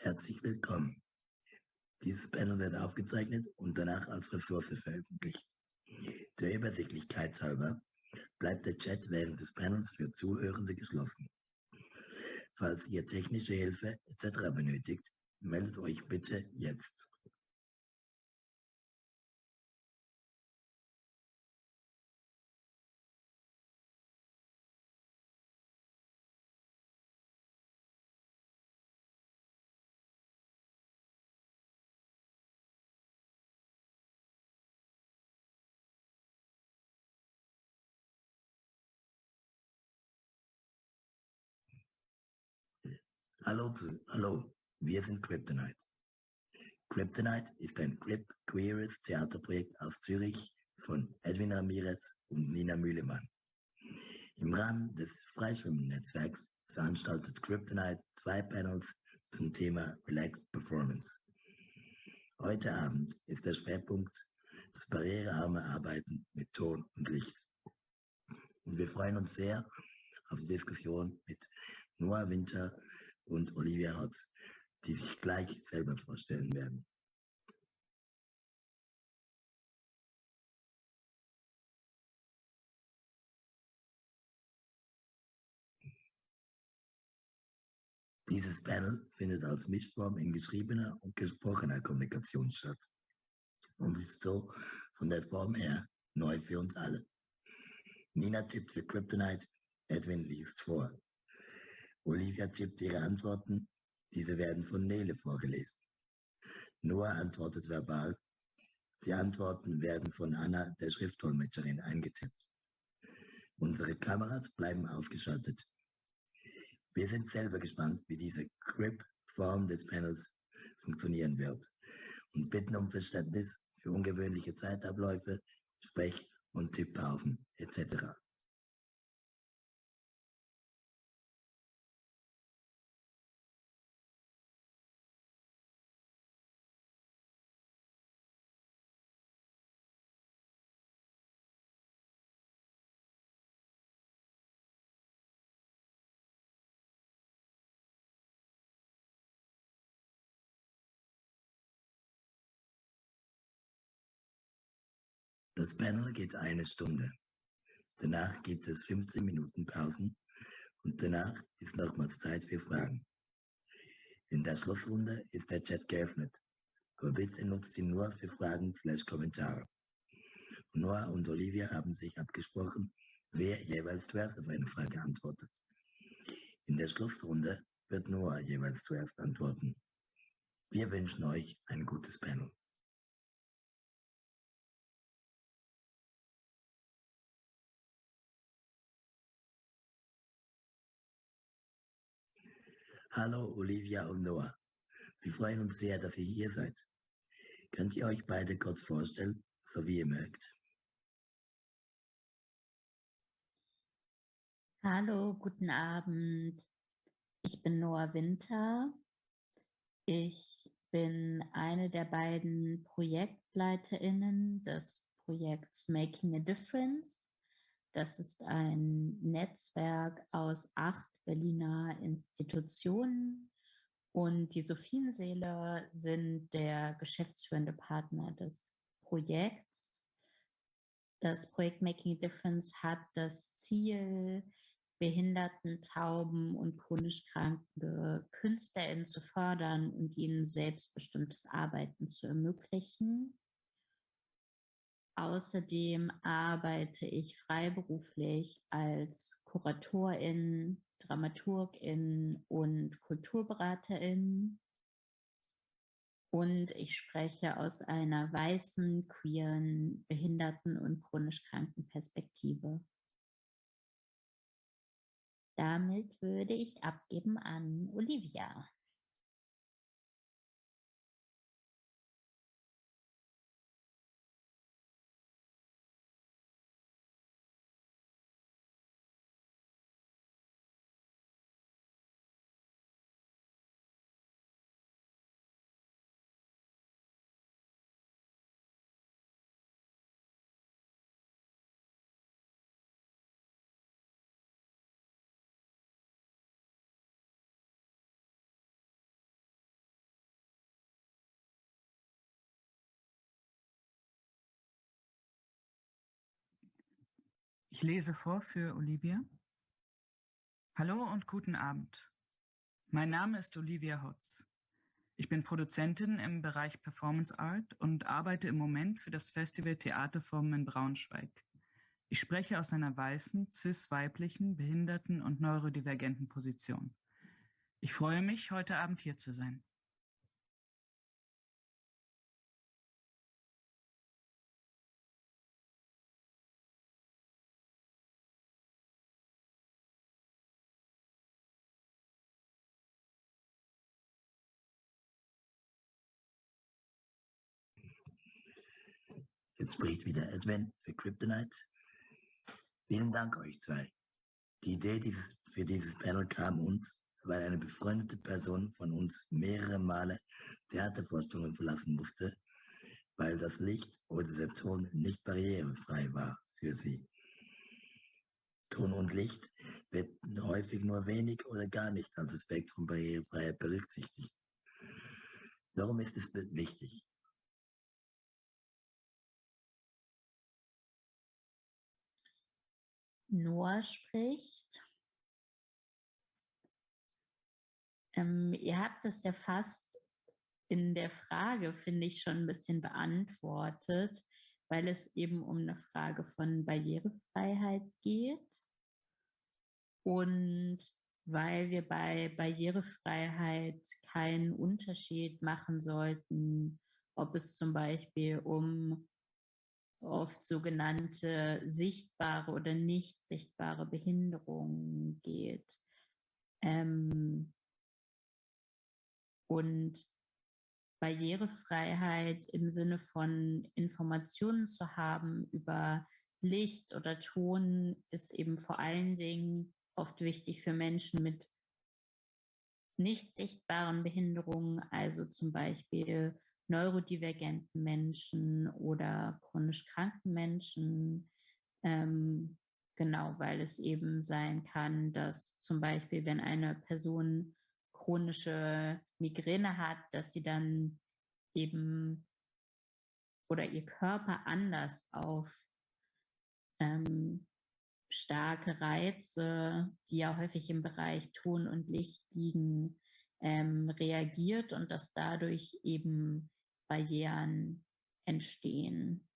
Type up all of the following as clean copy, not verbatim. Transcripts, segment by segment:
Herzlich willkommen. Dieses Panel wird aufgezeichnet und danach als Ressource veröffentlicht. Der Übersichtlichkeit halber bleibt der Chat während des Panels für Zuhörende geschlossen. Falls ihr technische Hilfe etc. benötigt, meldet euch bitte jetzt. Hallo, wir sind Kryptonite. Kryptonite ist ein queeres Theaterprojekt aus Zürich von Edwin Ramirez und Nina Mühlemann. Im Rahmen des Freischwimmen-Netzwerks veranstaltet Kryptonite 2 Panels zum Thema Relaxed Performance. Heute Abend ist der Schwerpunkt das barrierearme Arbeiten mit Ton und Licht. Und wir freuen uns sehr auf die Diskussion mit Noah Winter und Olivia Hotz, die sich gleich selber vorstellen werden. Dieses Panel findet als Mischform in geschriebener und gesprochener Kommunikation statt und ist so von der Form her neu für uns alle. Nina tippt für Kryptonite, Edwin liest vor. Olivia tippt ihre Antworten, diese werden von Nele vorgelesen. Noah antwortet verbal, die Antworten werden von Anna, der Schriftdolmetscherin, eingetippt. Unsere Kameras bleiben ausgeschaltet. Wir sind selber gespannt, wie diese Crip-Form des Panels funktionieren wird und bitten um Verständnis für ungewöhnliche Zeitabläufe, Sprech- und Tipppausen etc. Das Panel geht 1 Stunde. Danach gibt es 15 Minuten Pausen und danach ist nochmals Zeit für Fragen. In der Schlussrunde ist der Chat geöffnet, aber bitte nutzt ihn nur für Fragen/Kommentare. Noah und Olivia haben sich abgesprochen, wer jeweils zuerst auf eine Frage antwortet. In der Schlussrunde wird Noah jeweils zuerst antworten. Wir wünschen euch ein gutes Panel. Hallo Olivia und Noah. Wir freuen uns sehr, dass ihr hier seid. Könnt ihr euch beide kurz vorstellen, so wie ihr mögt? Hallo, guten Abend. Ich bin Noah Winter. Ich bin eine der beiden ProjektleiterInnen des Projekts Making a Difference. Das ist ein Netzwerk aus 8 Berliner Institutionen und die Sophienseele sind der geschäftsführende Partner des Projekts. Das Projekt Making a Difference hat das Ziel, behinderten, tauben und chronisch kranke KünstlerInnen zu fördern und ihnen selbstbestimmtes Arbeiten zu ermöglichen. Außerdem arbeite ich freiberuflich als Kuratorin, Dramaturgin und Kulturberaterin. Und ich spreche aus einer weißen, queeren, behinderten und chronisch kranken Perspektive. Damit würde ich abgeben an Olivia. Ich lese vor für Olivia. Hallo und guten Abend. Mein Name ist Olivia Hotz. Ich bin Produzentin im Bereich Performance Art und arbeite im Moment für das Festival Theaterformen in Braunschweig. Ich spreche aus einer weißen, cis-weiblichen, behinderten und neurodivergenten Position. Ich freue mich, heute Abend hier zu sein. Jetzt spricht wieder Edwin für Kryptonite. Vielen Dank euch zwei. Die Idee für dieses Panel kam uns, weil eine befreundete Person von uns mehrere Male Theatervorstellungen verlassen musste, weil das Licht oder der Ton nicht barrierefrei war für sie. Ton und Licht wird häufig nur wenig oder gar nicht als Aspekt von Barrierefreiheit berücksichtigt. Darum ist es wichtig. Noah spricht. Ihr habt es ja fast in der Frage, finde ich, schon ein bisschen beantwortet, weil es eben um eine Frage von Barrierefreiheit geht und weil wir bei Barrierefreiheit keinen Unterschied machen sollten, ob es zum Beispiel um oft sogenannte sichtbare oder nicht sichtbare Behinderungen geht. Und Barrierefreiheit im Sinne von Informationen zu haben über Licht oder Ton ist eben vor allen Dingen oft wichtig für Menschen mit nicht sichtbaren Behinderungen, also zum Beispiel neurodivergenten Menschen oder chronisch kranken Menschen. Genau, weil es eben sein kann, dass zum Beispiel, wenn eine Person chronische Migräne hat, dass sie dann eben oder ihr Körper anders auf starke Reize, die ja häufig im Bereich Ton und Licht liegen, reagiert und dass dadurch eben Barrieren entstehen.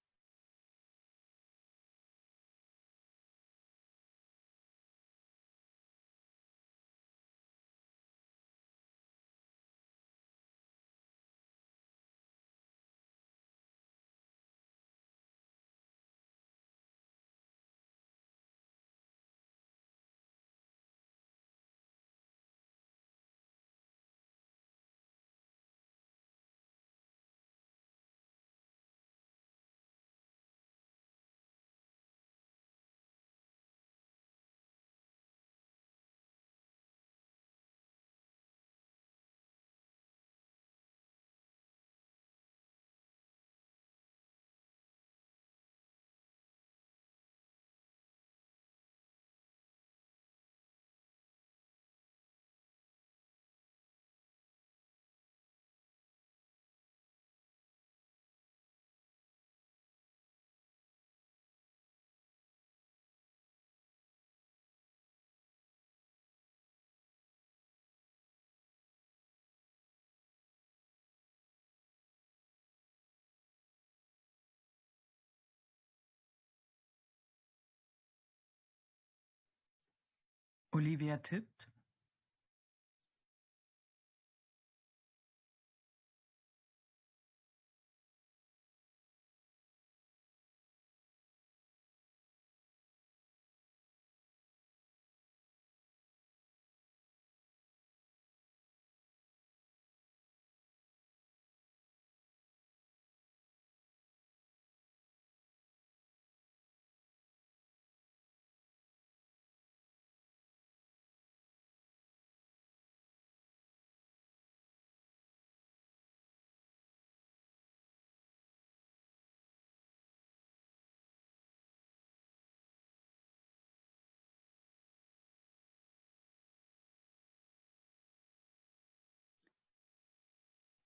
Olivia tippt.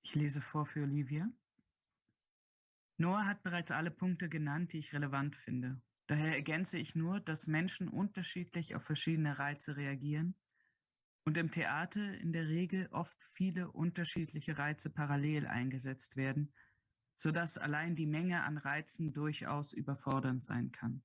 Ich lese vor für Olivia. Noah hat bereits alle Punkte genannt, die ich relevant finde. Daher ergänze ich nur, dass Menschen unterschiedlich auf verschiedene Reize reagieren und im Theater in der Regel oft viele unterschiedliche Reize parallel eingesetzt werden, sodass allein die Menge an Reizen durchaus überfordernd sein kann.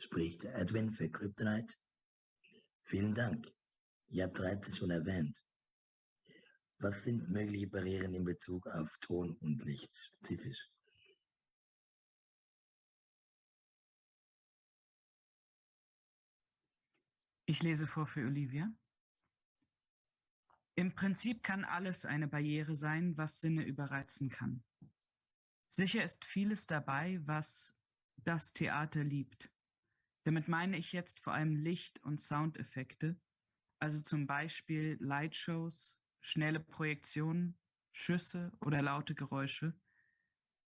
Spricht Edwin für Kryptonite. Vielen Dank. Ihr habt Reize schon erwähnt. Was sind mögliche Barrieren in Bezug auf Ton und Licht spezifisch? Ich lese vor für Olivia. Im Prinzip kann alles eine Barriere sein, was Sinne überreizen kann. Sicher ist vieles dabei, was das Theater liebt. Damit meine ich jetzt vor allem Licht- und Soundeffekte, also zum Beispiel Lightshows, schnelle Projektionen, Schüsse oder laute Geräusche,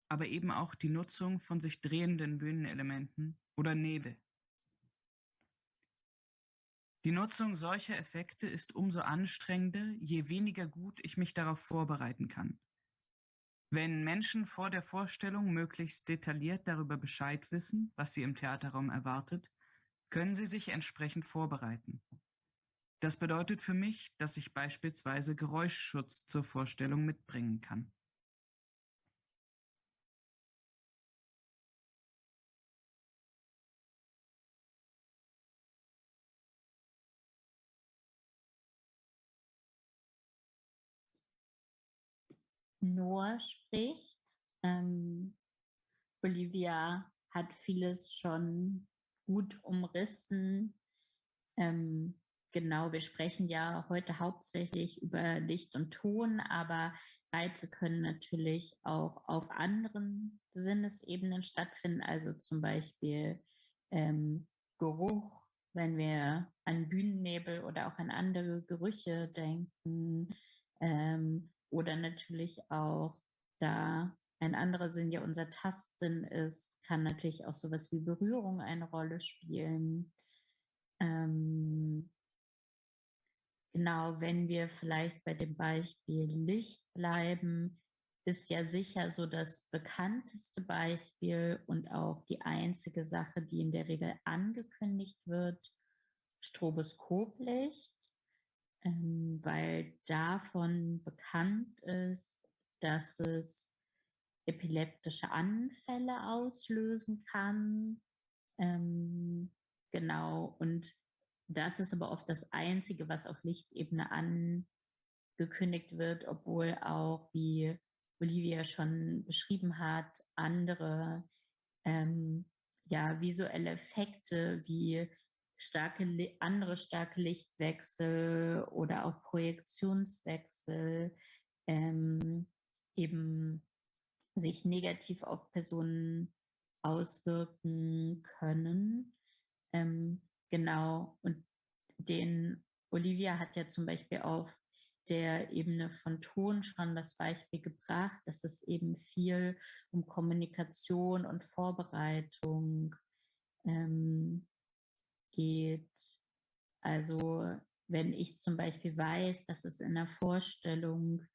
aber eben auch die Nutzung von sich drehenden Bühnenelementen oder Nebel. Die Nutzung solcher Effekte ist umso anstrengender, je weniger gut ich mich darauf vorbereiten kann. Wenn Menschen vor der Vorstellung möglichst detailliert darüber Bescheid wissen, was sie im Theaterraum erwartet, können sie sich entsprechend vorbereiten. Das bedeutet für mich, dass ich beispielsweise Geräuschschutz zur Vorstellung mitbringen kann. Noah spricht. Olivia hat vieles schon gut umrissen. Genau, wir sprechen ja heute hauptsächlich über Licht und Ton, aber Reize können natürlich auch auf anderen Sinnesebenen stattfinden, also zum Beispiel Geruch, wenn wir an Bühnennebel oder auch an andere Gerüche denken, oder natürlich auch, da ein anderer Sinn ja unser Tastsinn ist, kann natürlich auch sowas wie Berührung eine Rolle spielen. Genau, wenn wir vielleicht bei dem Beispiel Licht bleiben, ist ja sicher so das bekannteste Beispiel und auch die einzige Sache, die in der Regel angekündigt wird, Stroboskoplicht, weil davon bekannt ist, dass es epileptische Anfälle auslösen kann. Genau, und das ist aber oft das Einzige, was auf Lichtebene angekündigt wird, obwohl auch, wie Olivia schon beschrieben hat, andere ja, visuelle Effekte wie andere starke Lichtwechsel oder auch Projektionswechsel eben sich negativ auf Personen auswirken können. Genau, und den Olivia hat ja zum Beispiel auf der Ebene von Ton schon das Beispiel gebracht, dass es eben viel um Kommunikation und Vorbereitung geht. Also wenn ich zum Beispiel weiß, dass es in der Vorstellung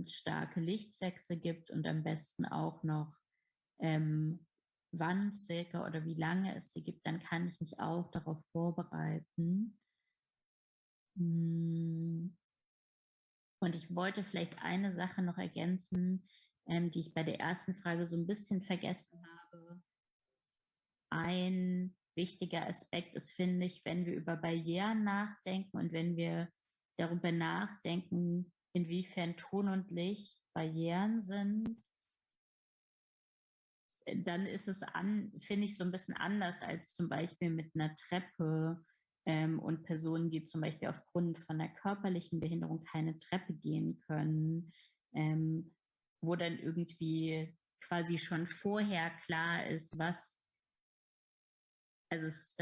starke Lichtwechsel gibt und am besten auch noch wann circa oder wie lange es sie gibt, dann kann ich mich auch darauf vorbereiten. Und ich wollte vielleicht eine Sache noch ergänzen, die ich bei der ersten Frage so ein bisschen vergessen habe. Ein wichtiger Aspekt ist, finde ich, wenn wir über Barrieren nachdenken und wenn wir darüber nachdenken, inwiefern Ton und Licht Barrieren sind, dann ist es finde ich, so ein bisschen anders als zum Beispiel mit einer Treppe und Personen, die zum Beispiel aufgrund von einer körperlichen Behinderung keine Treppe gehen können, wo dann irgendwie quasi schon vorher klar ist, also es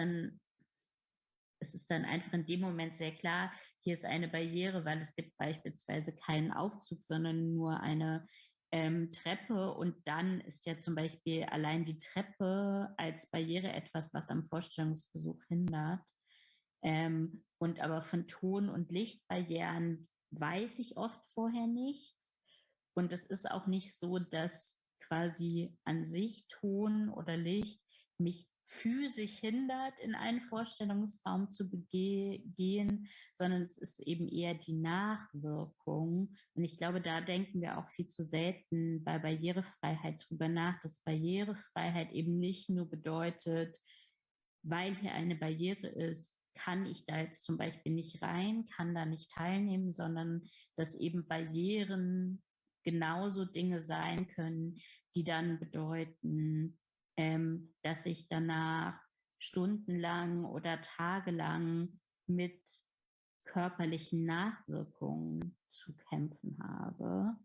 ist dann einfach in dem Moment sehr klar, hier ist eine Barriere, weil es gibt beispielsweise keinen Aufzug, sondern nur eine Treppe. Und dann ist ja zum Beispiel allein die Treppe als Barriere etwas, was am Vorstellungsbesuch hindert. Und aber von Ton- und Lichtbarrieren weiß ich oft vorher nichts. Und es ist auch nicht so, dass quasi an sich Ton oder Licht mich physisch hindert, in einen Vorstellungsraum zu gehen, sondern es ist eben eher die Nachwirkung. Und ich glaube, da denken wir auch viel zu selten bei Barrierefreiheit drüber nach, dass Barrierefreiheit eben nicht nur bedeutet, weil hier eine Barriere ist, kann ich da jetzt zum Beispiel nicht rein, kann da nicht teilnehmen, sondern dass eben Barrieren genauso Dinge sein können, die dann bedeuten, dass ich danach stundenlang oder tagelang mit körperlichen Nachwirkungen zu kämpfen habe.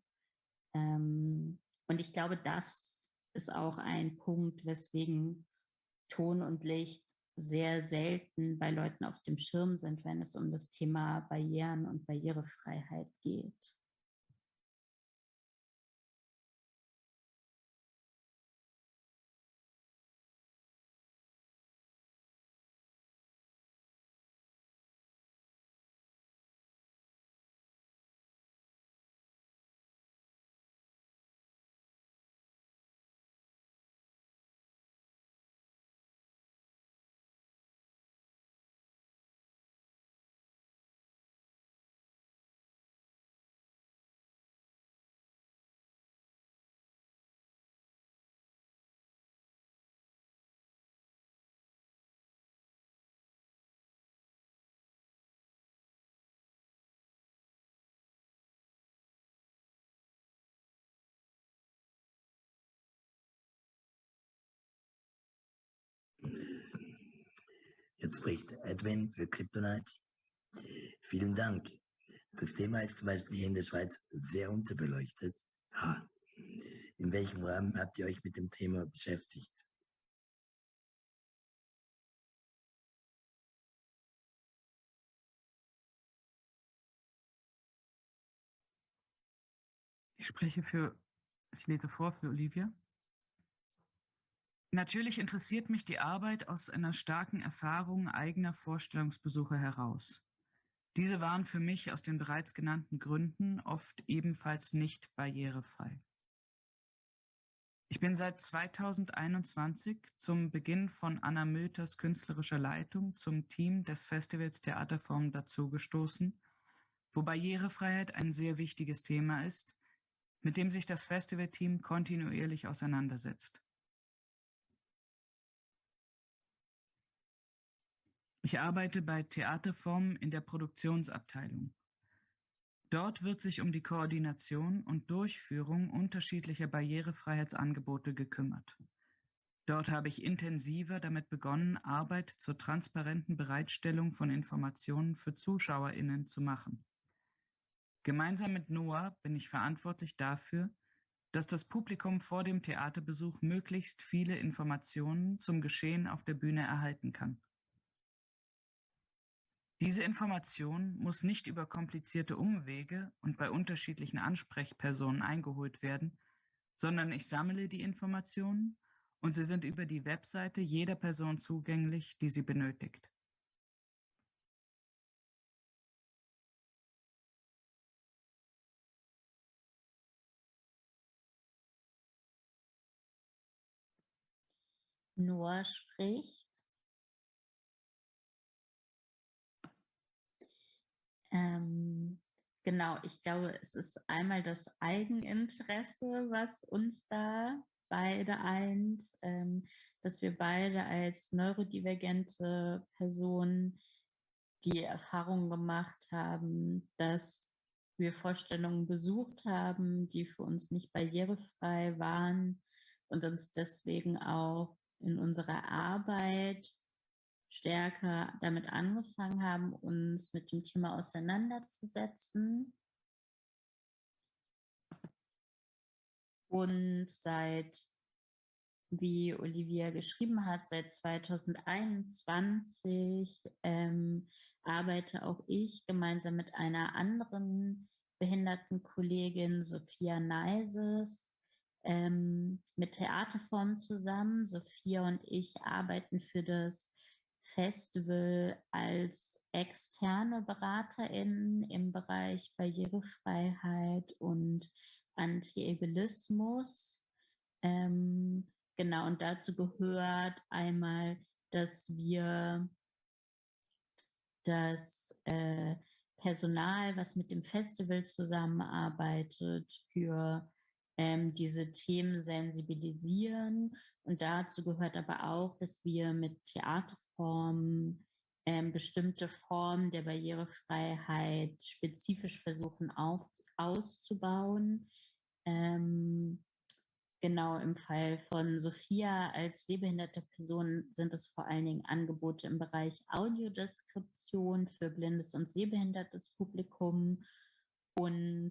Und ich glaube, das ist auch ein Punkt, weswegen Ton und Licht sehr selten bei Leuten auf dem Schirm sind, wenn es um das Thema Barrieren und Barrierefreiheit geht. Jetzt spricht Edwin für Kryptonite. Vielen Dank. Das Thema ist zum Beispiel hier in der Schweiz sehr unterbeleuchtet. In welchem Rahmen habt ihr euch mit dem Thema beschäftigt? Ich lese vor für Olivia. Natürlich interessiert mich die Arbeit aus einer starken Erfahrung eigener Vorstellungsbesuche heraus. Diese waren für mich aus den bereits genannten Gründen oft ebenfalls nicht barrierefrei. Ich bin seit 2021 zum Beginn von Anna Mülters künstlerischer Leitung zum Team des Festivals Theaterform dazugestoßen, wo Barrierefreiheit ein sehr wichtiges Thema ist, mit dem sich das Festivalteam kontinuierlich auseinandersetzt. Ich arbeite bei Theaterform in der Produktionsabteilung. Dort wird sich um die Koordination und Durchführung unterschiedlicher Barrierefreiheitsangebote gekümmert. Dort habe ich intensiver damit begonnen, Arbeit zur transparenten Bereitstellung von Informationen für ZuschauerInnen zu machen. Gemeinsam mit Noah bin ich verantwortlich dafür, dass das Publikum vor dem Theaterbesuch möglichst viele Informationen zum Geschehen auf der Bühne erhalten kann. Diese Information muss nicht über komplizierte Umwege und bei unterschiedlichen Ansprechpersonen eingeholt werden, sondern ich sammle die Informationen und sie sind über die Webseite jeder Person zugänglich, die sie benötigt. Noah spricht. Genau, ich glaube, es ist einmal das Eigeninteresse, was uns da beide eins, dass wir beide als neurodivergente Personen die Erfahrung gemacht haben, dass wir Vorstellungen besucht haben, die für uns nicht barrierefrei waren und uns deswegen auch in unserer Arbeit stärker damit angefangen haben, uns mit dem Thema auseinanderzusetzen. Und wie Olivia geschrieben hat, seit 2021 arbeite auch ich gemeinsam mit einer anderen Behindertenkollegin, Sophia Neises, mit Theaterform zusammen. Sophia und ich arbeiten für das Festival als externe BeraterInnen im Bereich Barrierefreiheit und Anti-Ableismus. Genau, und dazu gehört einmal, dass wir das Personal, was mit dem Festival zusammenarbeitet, für diese Themen sensibilisieren. Und dazu gehört aber auch, dass wir mit Theaterformen bestimmte Formen der Barrierefreiheit spezifisch versuchen auszubauen. Genau, im Fall von Sophia als sehbehinderte Person sind es vor allen Dingen Angebote im Bereich Audiodeskription für blindes und sehbehindertes Publikum. Und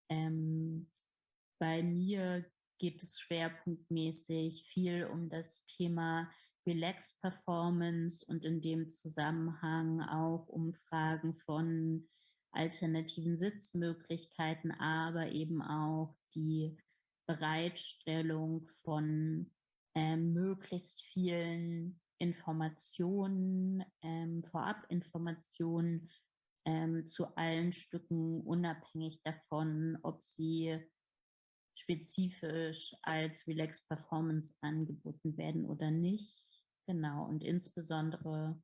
bei mir geht es schwerpunktmäßig viel um das Thema Relax Performance und in dem Zusammenhang auch um Fragen von alternativen Sitzmöglichkeiten, aber eben auch die Bereitstellung von möglichst vielen Informationen, Vorabinformationen zu allen Stücken, unabhängig davon, ob sie spezifisch als Relax Performance angeboten werden oder nicht. Genau, und insbesondere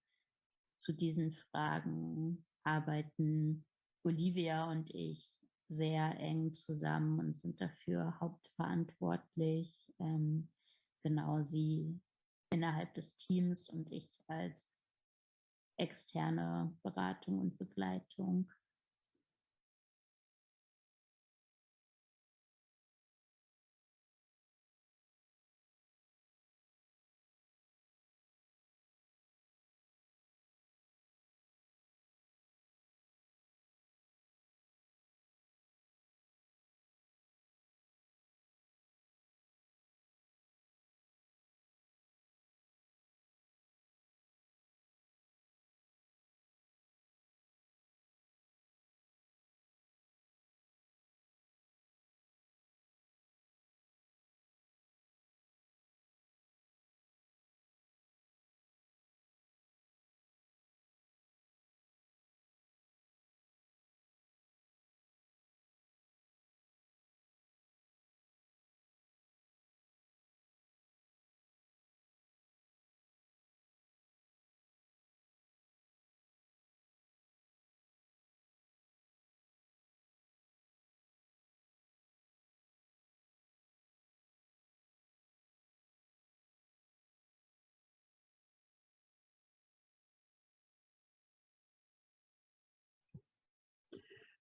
zu diesen Fragen arbeiten Olivia und ich sehr eng zusammen und sind dafür hauptverantwortlich. Genau, sie innerhalb des Teams und ich als externe Beratung und Begleitung.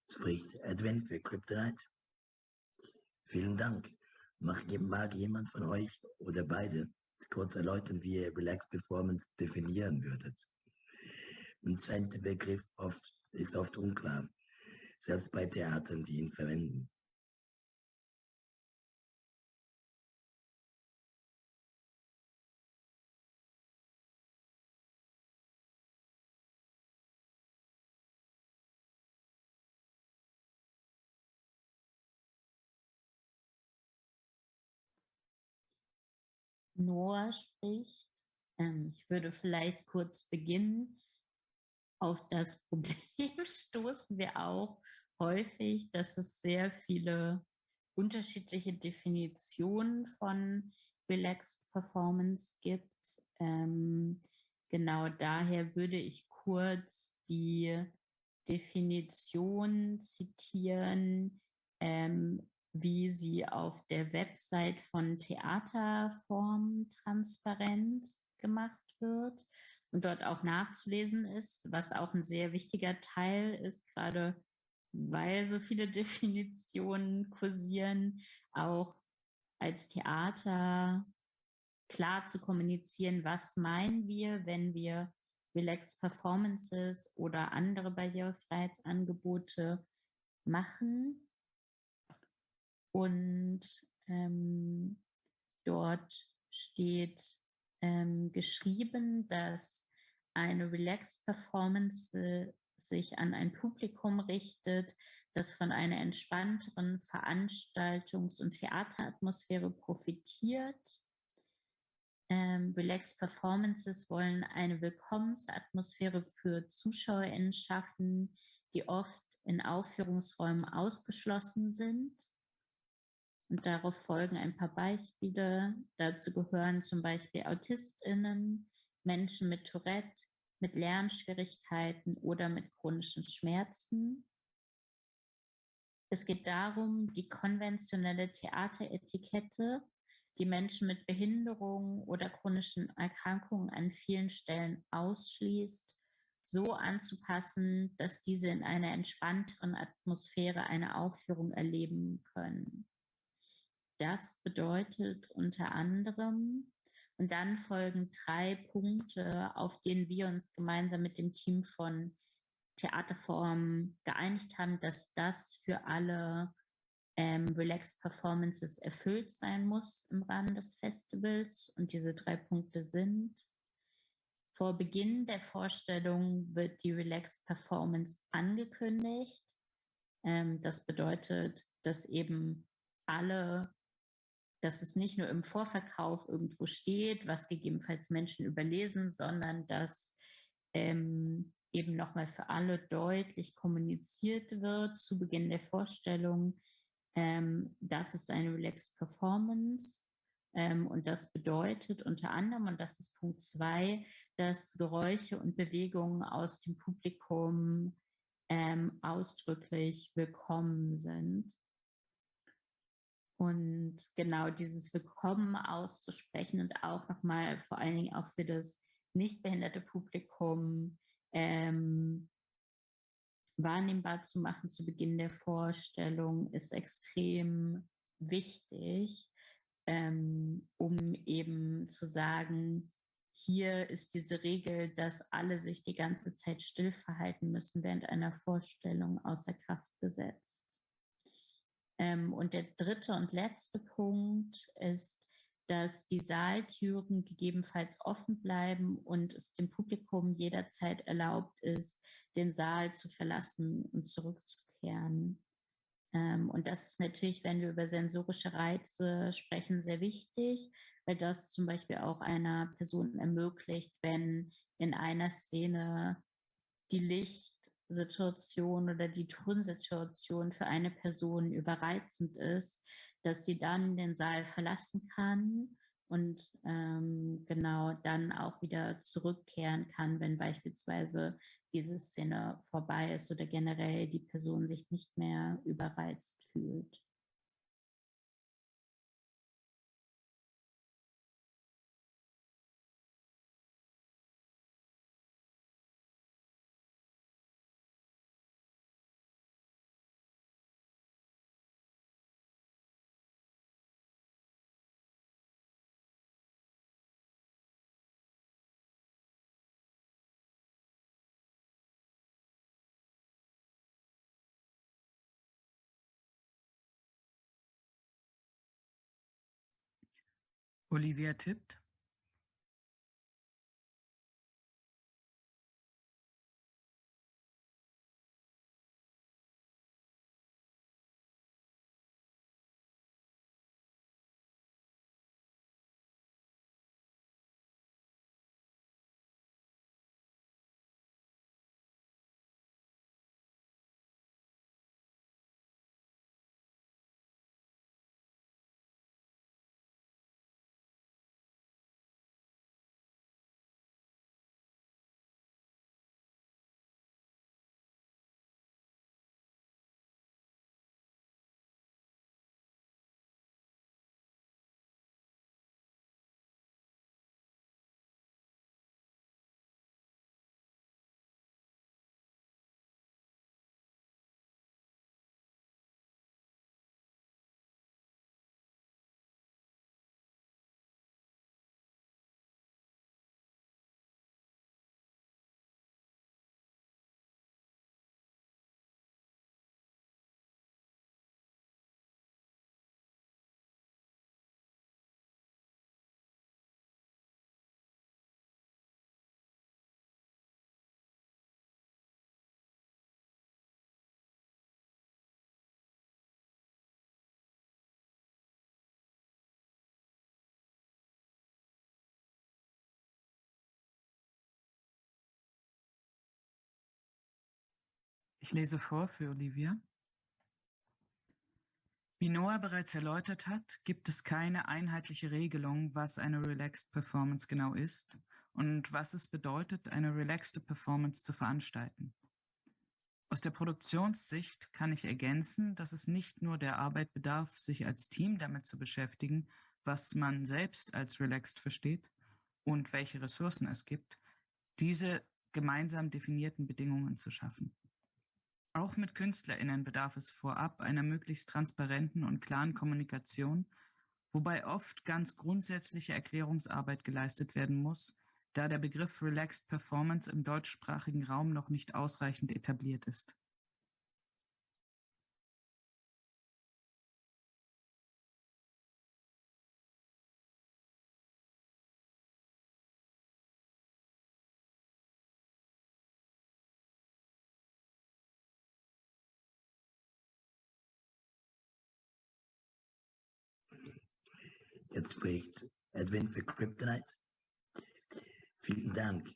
Spricht Edwin für Kryptonite. Vielen Dank. Mag jemand von euch oder beide kurz erläutern, wie ihr Relax Performance definieren würdet? Uns scheint der Begriff ist oft unklar, selbst bei Theatern, die ihn verwenden. Noah spricht. Ich würde vielleicht kurz beginnen. Auf das Problem stoßen wir auch häufig, dass es sehr viele unterschiedliche Definitionen von Relaxed Performance gibt. Genau daher würde ich kurz die Definition zitieren, wie sie auf der Website von Theaterform transparent gemacht wird und dort auch nachzulesen ist, was auch ein sehr wichtiger Teil ist, gerade weil so viele Definitionen kursieren, auch als Theater klar zu kommunizieren, was meinen wir, wenn wir Relaxed Performances oder andere Barrierefreiheitsangebote machen. Und dort steht geschrieben, dass eine Relaxed Performance sich an ein Publikum richtet, das von einer entspannteren Veranstaltungs- und Theateratmosphäre profitiert. Relaxed Performances wollen eine Willkommensatmosphäre für ZuschauerInnen schaffen, die oft in Aufführungsräumen ausgeschlossen sind. Und darauf folgen ein paar Beispiele. Dazu gehören zum Beispiel AutistInnen, Menschen mit Tourette, mit Lernschwierigkeiten oder mit chronischen Schmerzen. Es geht darum, die konventionelle Theateretikette, die Menschen mit Behinderungen oder chronischen Erkrankungen an vielen Stellen ausschließt, so anzupassen, dass diese in einer entspannteren Atmosphäre eine Aufführung erleben können. Das bedeutet unter anderem, und dann folgen 3 Punkte, auf denen wir uns gemeinsam mit dem Team von Theaterform geeinigt haben, dass das für alle Relaxed Performances erfüllt sein muss im Rahmen des Festivals. Und diese 3 Punkte sind: Vor Beginn der Vorstellung wird die Relaxed Performance angekündigt. Das bedeutet, dass eben dass es nicht nur im Vorverkauf irgendwo steht, was gegebenenfalls Menschen überlesen, sondern dass eben nochmal für alle deutlich kommuniziert wird zu Beginn der Vorstellung, das ist eine Relaxed Performance. Und das bedeutet unter anderem, und das ist Punkt 2, dass Geräusche und Bewegungen aus dem Publikum ausdrücklich willkommen sind. Und genau dieses Willkommen auszusprechen und auch nochmal vor allen Dingen auch für das nicht behinderte Publikum wahrnehmbar zu machen zu Beginn der Vorstellung, ist extrem wichtig, um eben zu sagen, hier ist diese Regel, dass alle sich die ganze Zeit still verhalten müssen während einer Vorstellung, außer Kraft gesetzt. Und der 3. und letzte Punkt ist, dass die Saaltüren gegebenenfalls offen bleiben und es dem Publikum jederzeit erlaubt ist, den Saal zu verlassen und zurückzukehren. Und das ist natürlich, wenn wir über sensorische Reize sprechen, sehr wichtig, weil das zum Beispiel auch einer Person ermöglicht, wenn in einer Szene die Lichtsituation oder die Tonsituation für eine Person überreizend ist, dass sie dann den Saal verlassen kann und genau dann auch wieder zurückkehren kann, wenn beispielsweise diese Szene vorbei ist oder generell die Person sich nicht mehr überreizt fühlt. Olivia tippt. Ich lese vor für Olivia. Wie Noah bereits erläutert hat, gibt es keine einheitliche Regelung, was eine Relaxed Performance genau ist und was es bedeutet, eine relaxte Performance zu veranstalten. Aus der Produktionssicht kann ich ergänzen, dass es nicht nur der Arbeit bedarf, sich als Team damit zu beschäftigen, was man selbst als relaxed versteht und welche Ressourcen es gibt, diese gemeinsam definierten Bedingungen zu schaffen. Auch mit KünstlerInnen bedarf es vorab einer möglichst transparenten und klaren Kommunikation, wobei oft ganz grundsätzliche Erklärungsarbeit geleistet werden muss, da der Begriff Relaxed Performance im deutschsprachigen Raum noch nicht ausreichend etabliert ist. Jetzt spricht Edwin für Kryptonite. Vielen Dank,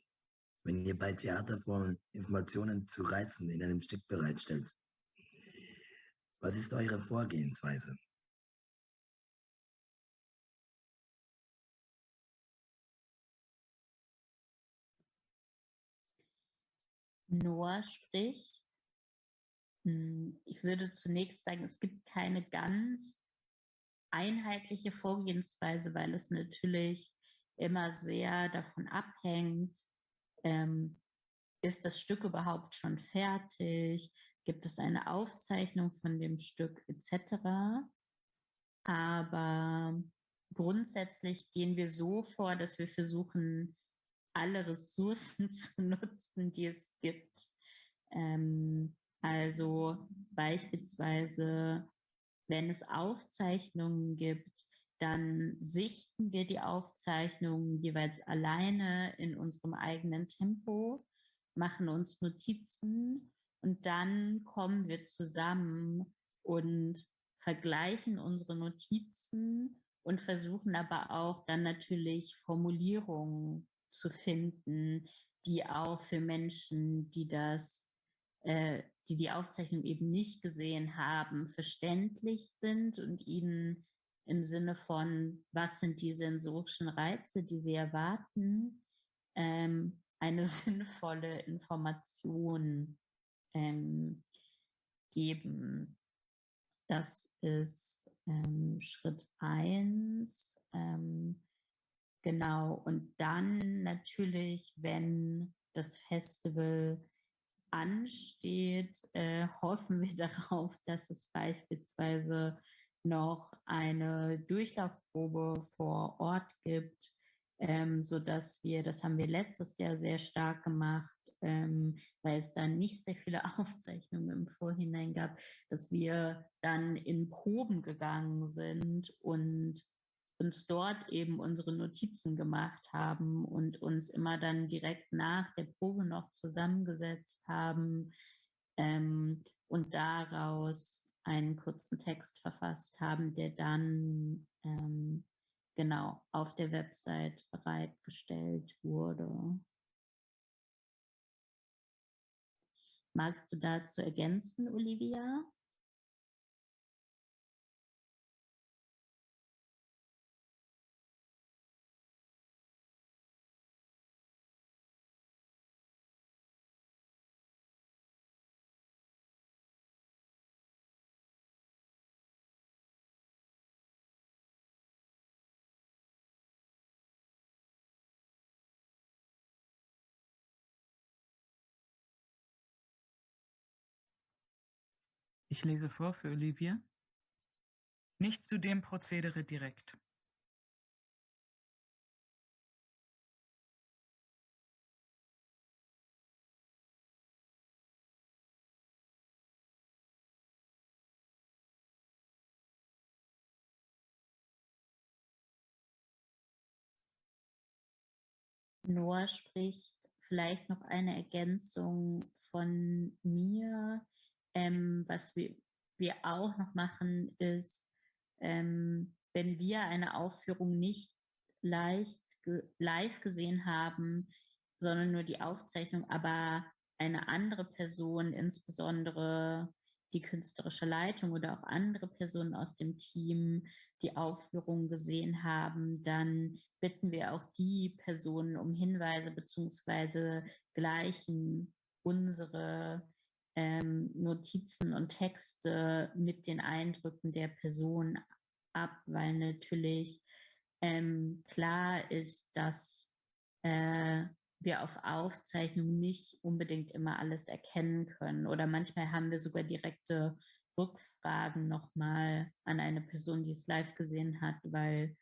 wenn ihr bei Theaterformen Informationen zu Reizen in einem Stück bereitstellt. Was ist eure Vorgehensweise? Noah spricht. Ich würde zunächst sagen, es gibt keine ganz einheitliche Vorgehensweise, weil es natürlich immer sehr davon abhängt, ist das Stück überhaupt schon fertig? Gibt es eine Aufzeichnung von dem Stück etc.? Aber grundsätzlich gehen wir so vor, dass wir versuchen, alle Ressourcen zu nutzen, die es gibt. Also beispielsweise, wenn es Aufzeichnungen gibt, dann sichten wir die Aufzeichnungen jeweils alleine in unserem eigenen Tempo, machen uns Notizen und dann kommen wir zusammen und vergleichen unsere Notizen und versuchen aber auch dann natürlich Formulierungen zu finden, die auch für Menschen, die die Aufzeichnung eben nicht gesehen haben, verständlich sind und ihnen im Sinne von, was sind die sensorischen Reize, die sie erwarten, eine sinnvolle Information geben. Das ist Schritt 1. Genau, und dann natürlich, wenn das Festival ansteht, hoffen wir darauf, dass es beispielsweise noch eine Durchlaufprobe vor Ort gibt, sodass wir, das haben wir letztes Jahr sehr stark gemacht, weil es dann nicht sehr viele Aufzeichnungen im Vorhinein gab, dass wir dann in Proben gegangen sind und uns dort eben unsere Notizen gemacht haben und uns immer dann direkt nach der Probe noch zusammengesetzt haben und daraus einen kurzen Text verfasst haben, der dann genau auf der Website bereitgestellt wurde. Magst du dazu ergänzen, Olivia? Ich lese vor für Olivia. Nicht zu dem Prozedere direkt. Noah spricht, vielleicht noch eine Ergänzung von mir. Was wir auch noch machen, ist, wenn wir eine Aufführung nicht live gesehen haben, sondern nur die Aufzeichnung, aber eine andere Person, insbesondere die künstlerische Leitung oder auch andere Personen aus dem Team, die Aufführung gesehen haben, dann bitten wir auch die Personen um Hinweise beziehungsweise gleichen unsere Notizen und Texte mit den Eindrücken der Person ab, weil natürlich klar ist, dass wir auf Aufzeichnung nicht unbedingt immer alles erkennen können. Oder manchmal haben wir sogar direkte Rückfragen nochmal an eine Person, die es live gesehen hat, weil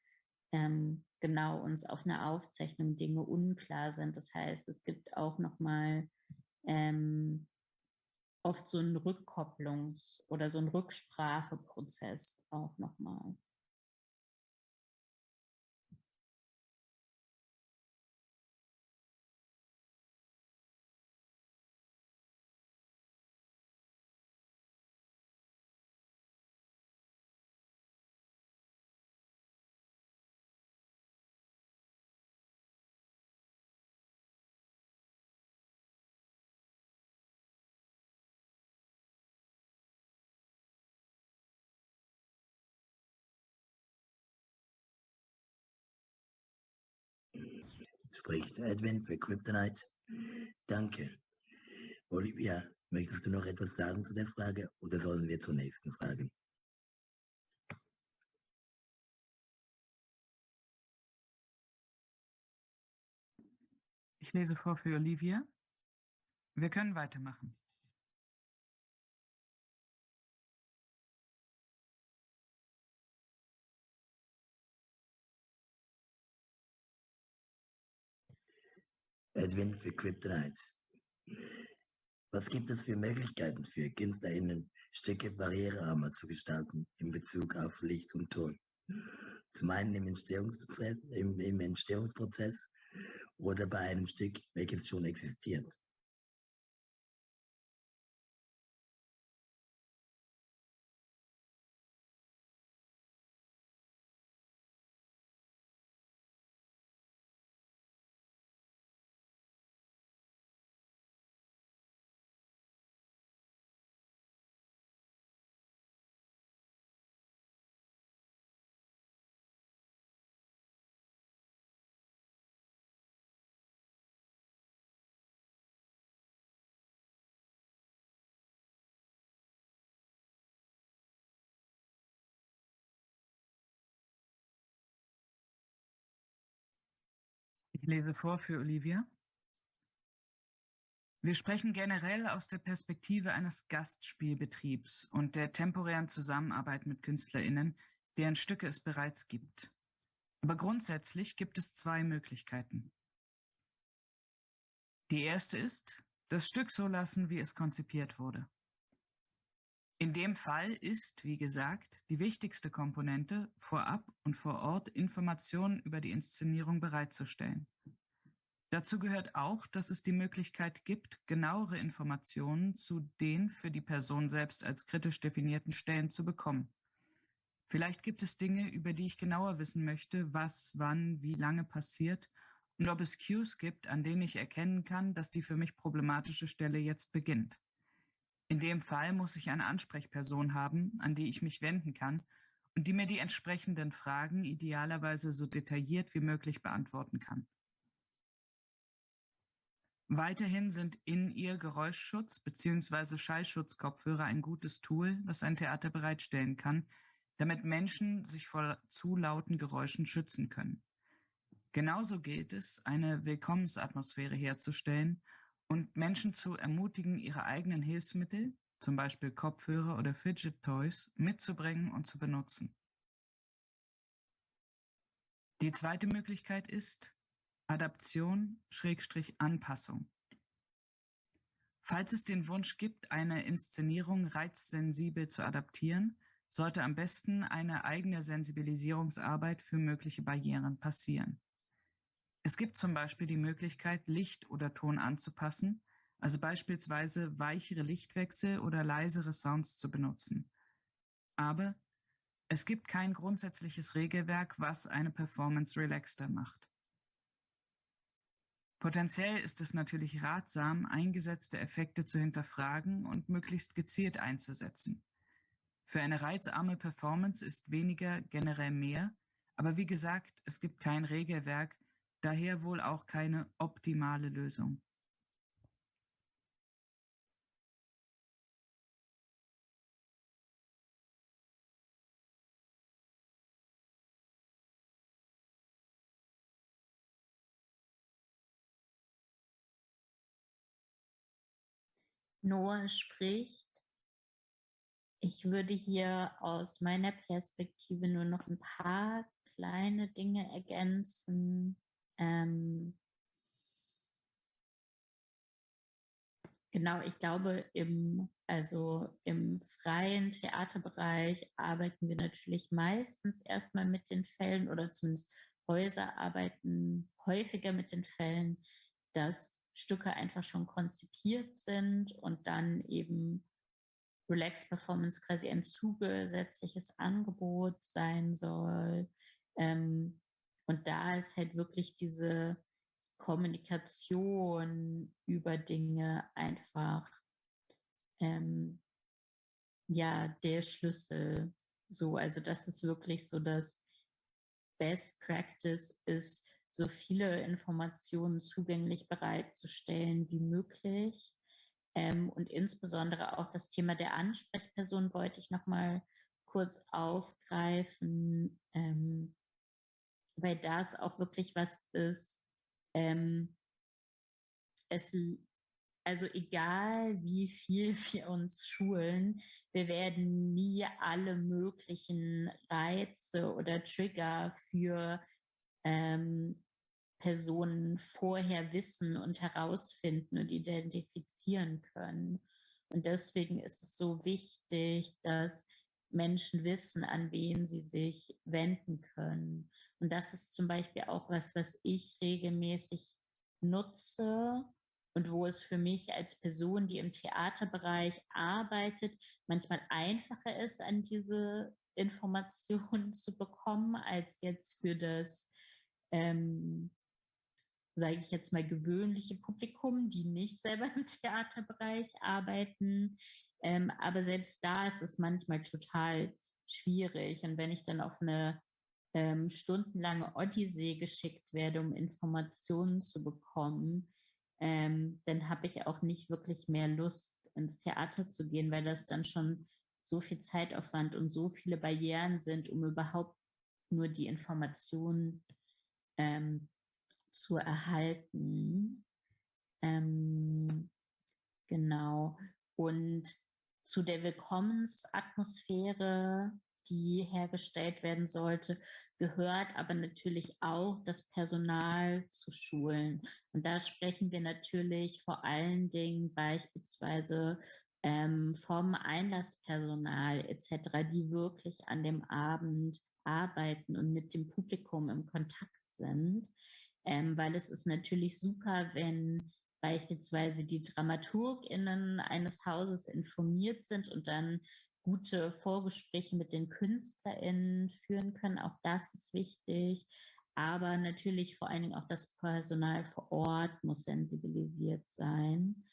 genau uns auf einer Aufzeichnung Dinge unklar sind. Das heißt, es gibt auch nochmal oft so einen Rückkopplungs- oder so einen Rückspracheprozess auch nochmal. Spricht Edwin für Kryptonite. Danke. Olivia, möchtest du noch etwas sagen zu der Frage oder sollen wir zur nächsten Frage? Ich lese vor für Olivia. Wir können weitermachen. Edwin für Kryptonite. Was gibt es für Möglichkeiten für KünstlerInnen, Stücke barrierearmer zu gestalten in Bezug auf Licht und Ton? Zum einen im Entstehungsprozess oder bei einem Stück, welches schon existiert. Ich lese vor für Olivia. Wir sprechen generell aus der Perspektive eines Gastspielbetriebs und der temporären Zusammenarbeit mit KünstlerInnen, deren Stücke es bereits gibt. Aber grundsätzlich gibt es zwei Möglichkeiten. Die erste ist, das Stück so lassen, wie es konzipiert wurde. In dem Fall ist, wie gesagt, die wichtigste Komponente, vorab und vor Ort Informationen über die Inszenierung bereitzustellen. Dazu gehört auch, dass es die Möglichkeit gibt, genauere Informationen zu den für die Person selbst als kritisch definierten Stellen zu bekommen. Vielleicht gibt es Dinge, über die ich genauer wissen möchte, was, wann, wie lange passiert und ob es Cues gibt, an denen ich erkennen kann, dass die für mich problematische Stelle jetzt beginnt. In dem Fall muss ich eine Ansprechperson haben, an die ich mich wenden kann und die mir die entsprechenden Fragen idealerweise so detailliert wie möglich beantworten kann. Weiterhin sind In-Ear Geräuschschutz bzw. Schallschutzkopfhörer ein gutes Tool, das ein Theater bereitstellen kann, damit Menschen sich vor zu lauten Geräuschen schützen können. Genauso gilt es, eine Willkommensatmosphäre herzustellen und Menschen zu ermutigen, ihre eigenen Hilfsmittel, zum Beispiel Kopfhörer oder Fidget Toys, mitzubringen und zu benutzen. Die zweite Möglichkeit ist Adaption/Anpassung. Falls es den Wunsch gibt, eine Inszenierung reizsensibel zu adaptieren, sollte am besten eine eigene Sensibilisierungsarbeit für mögliche Barrieren passieren. Es gibt zum Beispiel die Möglichkeit, Licht oder Ton anzupassen, also beispielsweise weichere Lichtwechsel oder leisere Sounds zu benutzen. Aber es gibt kein grundsätzliches Regelwerk, was eine Performance relaxter macht. Potenziell ist es natürlich ratsam, eingesetzte Effekte zu hinterfragen und möglichst gezielt einzusetzen. Für eine reizarme Performance ist weniger generell mehr, aber wie gesagt, es gibt kein Regelwerk, daher wohl auch keine optimale Lösung. Noah spricht. Ich würde hier aus meiner Perspektive nur noch ein paar kleine Dinge ergänzen. Genau, ich glaube, im freien Theaterbereich arbeiten wir natürlich meistens erstmal mit den Fällen oder zumindest Häuser arbeiten häufiger mit den Fällen, dass Stücke einfach schon konzipiert sind und dann eben Relax Performance quasi ein zusätzliches Angebot sein soll. Und da ist halt wirklich diese Kommunikation über Dinge einfach ja der Schlüssel. So, also das ist wirklich so das Best Practice ist, so viele Informationen zugänglich bereitzustellen wie möglich. Und insbesondere auch das Thema der Ansprechperson wollte ich noch mal kurz aufgreifen, weil das auch wirklich was ist. Es, also egal wie viel wir uns schulen, wir werden nie alle möglichen Reize oder Trigger für Personen vorher wissen und herausfinden und identifizieren können. Und deswegen ist es so wichtig, dass Menschen wissen, an wen sie sich wenden können. Und das ist zum Beispiel auch was ich regelmäßig nutze und wo es für mich als Person, die im Theaterbereich arbeitet, manchmal einfacher ist, an diese Informationen zu bekommen, als jetzt für das sage ich jetzt mal, gewöhnliche Publikum, die nicht selber im Theaterbereich arbeiten. Aber selbst da ist es manchmal total schwierig. Und wenn ich dann auf eine stundenlange Odyssee geschickt werde, um Informationen zu bekommen, dann habe ich auch nicht wirklich mehr Lust, ins Theater zu gehen, weil das dann schon so viel Zeitaufwand und so viele Barrieren sind, um überhaupt nur die Informationen zu erhalten. Genau. Und zu der Willkommensatmosphäre, die hergestellt werden sollte, gehört aber natürlich auch das Personal zu schulen. Und da sprechen wir natürlich vor allen Dingen beispielsweise vom Einlasspersonal etc., die wirklich an dem Abend arbeiten und mit dem Publikum im Kontakt sind. Weil es ist natürlich super, wenn beispielsweise die DramaturgInnen eines Hauses informiert sind und dann gute Vorgespräche mit den KünstlerInnen führen können. Auch das ist wichtig. Aber natürlich vor allen Dingen auch das Personal vor Ort muss sensibilisiert sein.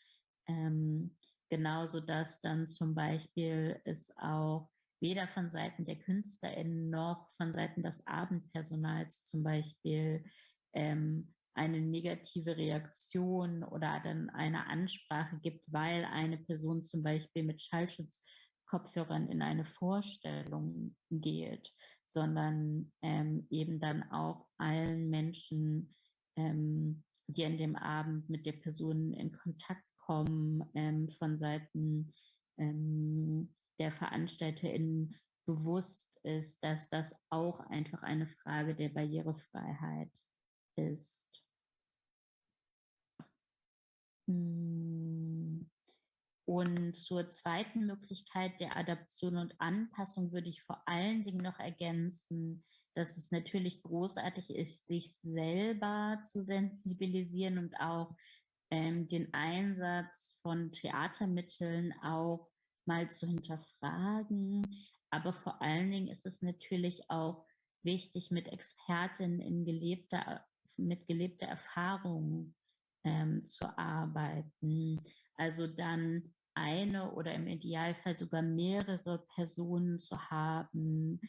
Genauso, dass dann zum Beispiel es auch weder von Seiten der KünstlerInnen noch von Seiten des Abendpersonals zum Beispiel eine negative Reaktion oder dann eine Ansprache gibt, weil eine Person zum Beispiel mit Schallschutzkopfhörern in eine Vorstellung geht, sondern eben dann auch allen Menschen, die an dem Abend mit der Person in Kontakt kommen, von Seiten der VeranstalterInnen bewusst ist, dass das auch einfach eine Frage der Barrierefreiheit ist. Und zur zweiten Möglichkeit der Adaption und Anpassung würde ich vor allen Dingen noch ergänzen, dass es natürlich großartig ist, sich selber zu sensibilisieren und auch den Einsatz von Theatermitteln auch mal zu hinterfragen. Aber vor allen Dingen ist es natürlich auch wichtig, mit Expertinnen mit gelebter Erfahrung zu arbeiten. Also dann eine oder im Idealfall sogar mehrere Personen zu haben,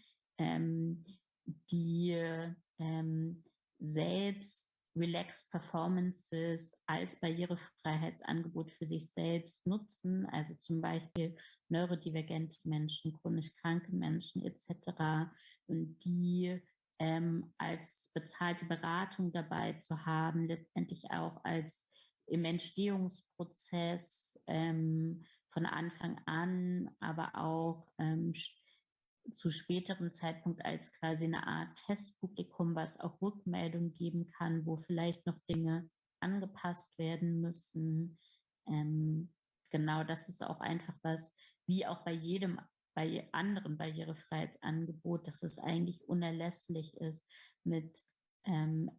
die selbst Relaxed Performances als Barrierefreiheitsangebot für sich selbst nutzen, also zum Beispiel neurodivergente Menschen, chronisch kranke Menschen etc. Und die als bezahlte Beratung dabei zu haben, letztendlich auch als im Entstehungsprozess von Anfang an, aber auch zu späteren Zeitpunkt als quasi eine Art Testpublikum, was auch Rückmeldung geben kann, wo vielleicht noch Dinge angepasst werden müssen. Genau, das ist auch einfach was, wie auch bei anderen Barrierefreiheitsangebot, dass es eigentlich unerlässlich ist, mit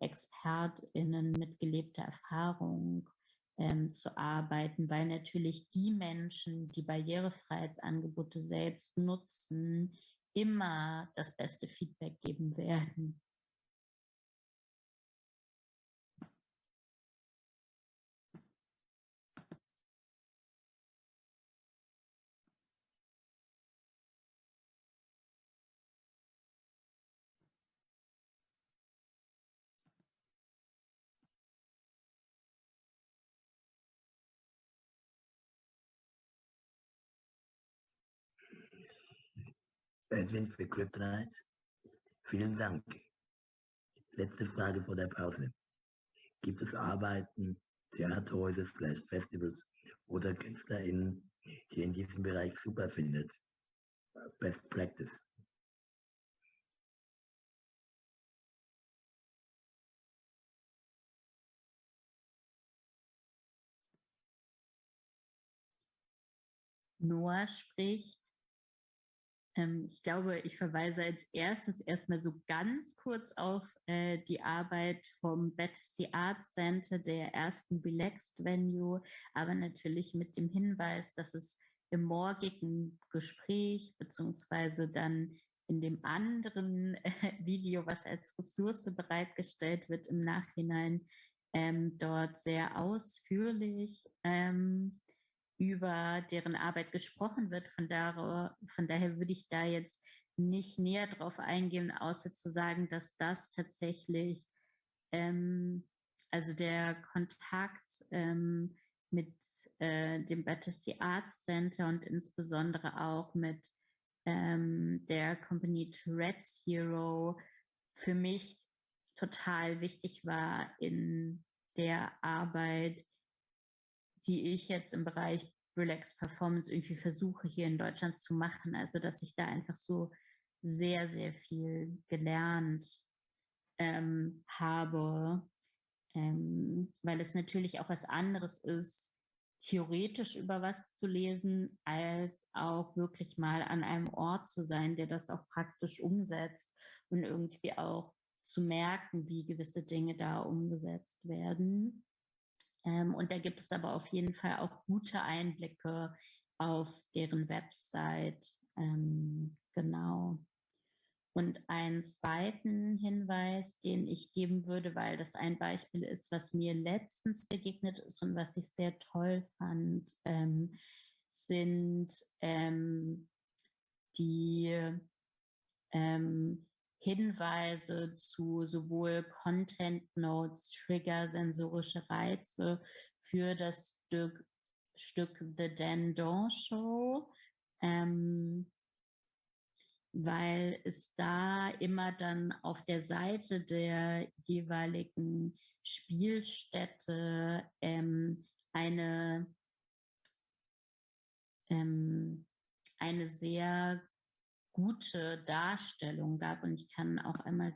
ExpertInnen mit gelebter Erfahrung zu arbeiten, weil natürlich die Menschen, die Barrierefreiheitsangebote selbst nutzen, immer das beste Feedback geben werden. Edwin für Kryptonite. Vielen Dank. Letzte Frage vor der Pause. Gibt es Arbeiten, Theaterhäuser, Festivals oder KünstlerInnen, die ihr in diesem Bereich super findet? Best Practice. Noah spricht. Ich glaube, ich verweise als erstes erstmal so ganz kurz auf die Arbeit vom Battersea Arts Center, der ersten Relaxed Venue, aber natürlich mit dem Hinweis, dass es im morgigen Gespräch beziehungsweise dann in dem anderen Video, was als Ressource bereitgestellt wird, im Nachhinein dort sehr ausführlich über deren Arbeit gesprochen wird. Von daher würde ich da jetzt nicht näher drauf eingehen, außer zu sagen, dass das tatsächlich, also der Kontakt mit dem Battersea Arts Center und insbesondere auch mit der Company Tourette's Hero für mich total wichtig war in der Arbeit, die ich jetzt im Bereich Relax Performance irgendwie versuche hier in Deutschland zu machen. Also dass ich da einfach so sehr, sehr viel gelernt habe, weil es natürlich auch was anderes ist, theoretisch über was zu lesen, als auch wirklich mal an einem Ort zu sein, der das auch praktisch umsetzt und irgendwie auch zu merken, wie gewisse Dinge da umgesetzt werden. Und da gibt es aber auf jeden Fall auch gute Einblicke auf deren Website. Genau. Und einen zweiten Hinweis, den ich geben würde, weil das ein Beispiel ist, was mir letztens begegnet ist und was ich sehr toll fand, sind die Hinweise zu sowohl Content Notes, Trigger, sensorische Reize für das Stück The Dan Don Show, weil es da immer dann auf der Seite der jeweiligen Spielstätte eine sehr gute Darstellung gab. Und ich kann auch einmal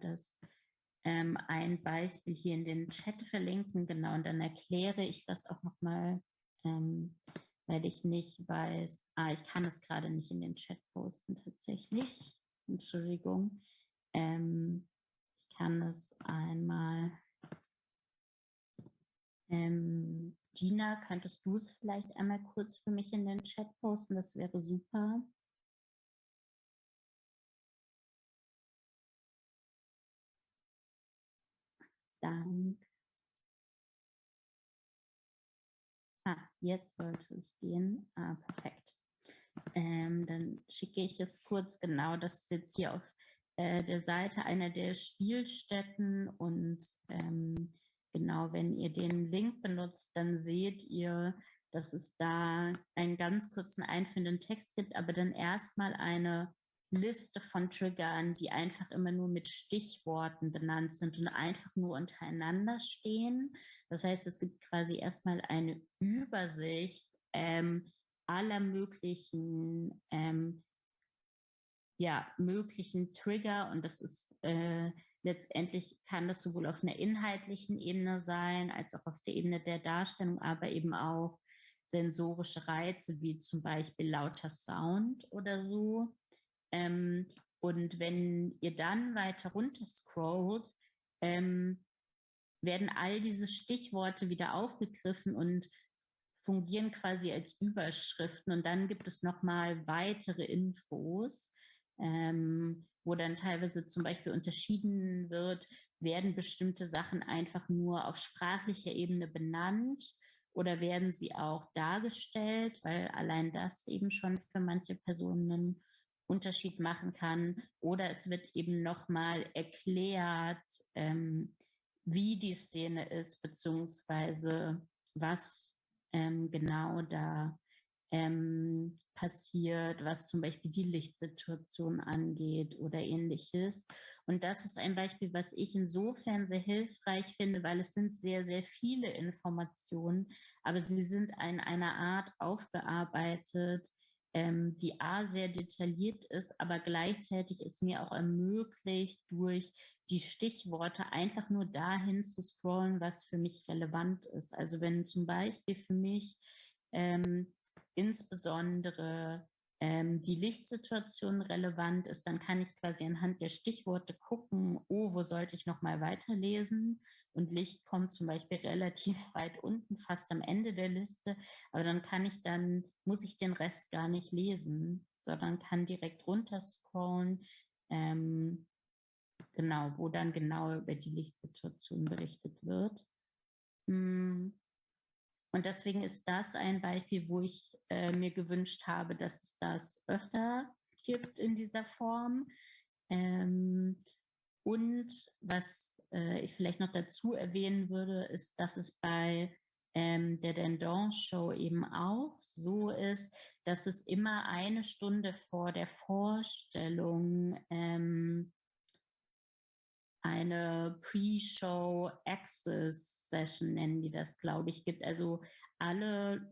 ein Beispiel hier in den Chat verlinken, genau, und dann erkläre ich das auch nochmal, weil ich nicht weiß, ich kann es gerade nicht in den Chat posten tatsächlich, Entschuldigung. Ich kann es einmal, Gina, könntest du es vielleicht einmal kurz für mich in den Chat posten, das wäre super. Danke. Jetzt sollte es gehen. Perfekt. Dann schicke ich es kurz. Genau, das ist jetzt hier auf der Seite einer der Spielstätten. Und genau, wenn ihr den Link benutzt, dann seht ihr, dass es da einen ganz kurzen einführenden Text gibt, aber dann erstmal eine Liste von Triggern, die einfach immer nur mit Stichworten benannt sind und einfach nur untereinander stehen. Das heißt, es gibt quasi erstmal eine Übersicht aller möglichen, möglichen Trigger, und das ist letztendlich, kann das sowohl auf einer inhaltlichen Ebene sein, als auch auf der Ebene der Darstellung, aber eben auch sensorische Reize, wie zum Beispiel lauter Sound oder so. Und wenn ihr dann weiter runter scrollt, werden all diese Stichworte wieder aufgegriffen und fungieren quasi als Überschriften. Und dann gibt es nochmal weitere Infos, wo dann teilweise zum Beispiel unterschieden wird, werden bestimmte Sachen einfach nur auf sprachlicher Ebene benannt oder werden sie auch dargestellt, weil allein das eben schon für manche Personen einen Unterschied machen kann. Oder es wird eben nochmal erklärt, wie die Szene ist, beziehungsweise was genau da passiert, was zum Beispiel die Lichtsituation angeht oder ähnliches. Und das ist ein Beispiel, was ich insofern sehr hilfreich finde, weil es sind sehr, sehr viele Informationen, aber sie sind in einer Art aufgearbeitet, die sehr detailliert ist, aber gleichzeitig es mir auch ermöglicht, durch die Stichworte einfach nur dahin zu scrollen, was für mich relevant ist. Also wenn zum Beispiel für mich insbesondere die Lichtsituation relevant ist, dann kann ich quasi anhand der Stichworte gucken, wo sollte ich nochmal weiterlesen? Und Licht kommt zum Beispiel relativ weit unten, fast am Ende der Liste, aber muss ich den Rest gar nicht lesen, sondern kann direkt runterscrollen, genau, wo dann genau über die Lichtsituation berichtet wird. Und deswegen ist das ein Beispiel, wo ich mir gewünscht habe, dass es das öfter gibt in dieser Form. Und was ich vielleicht noch dazu erwähnen würde, ist, dass es bei der Dendon Show eben auch so ist, dass es immer eine Stunde vor der Vorstellung eine Pre-Show Access Session, nennen die das, glaube ich, gibt. Also alle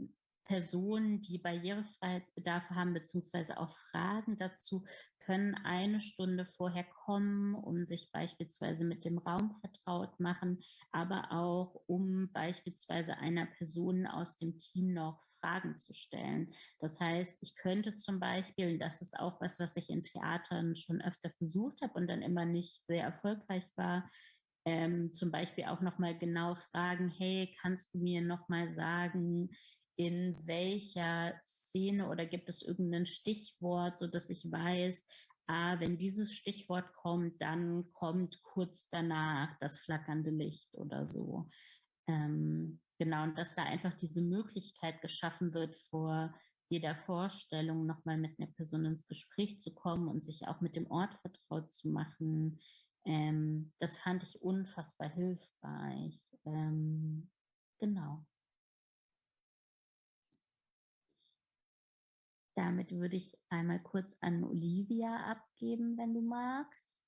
Personen, die Barrierefreiheitsbedarfe haben, beziehungsweise auch Fragen dazu, können eine Stunde vorher kommen, um sich beispielsweise mit dem Raum vertraut machen, aber auch um beispielsweise einer Person aus dem Team noch Fragen zu stellen. Das heißt, ich könnte zum Beispiel, und das ist auch was ich in Theatern schon öfter versucht habe und dann immer nicht sehr erfolgreich war, zum Beispiel auch nochmal genau fragen, hey, kannst du mir nochmal sagen, in welcher Szene oder gibt es irgendein Stichwort, sodass ich weiß, wenn dieses Stichwort kommt, dann kommt kurz danach das flackernde Licht oder so. Genau, und dass da einfach diese Möglichkeit geschaffen wird, vor jeder Vorstellung nochmal mit einer Person ins Gespräch zu kommen und sich auch mit dem Ort vertraut zu machen. Das fand ich unfassbar hilfreich. Genau. Damit würde ich einmal kurz an Olivia abgeben, wenn du magst.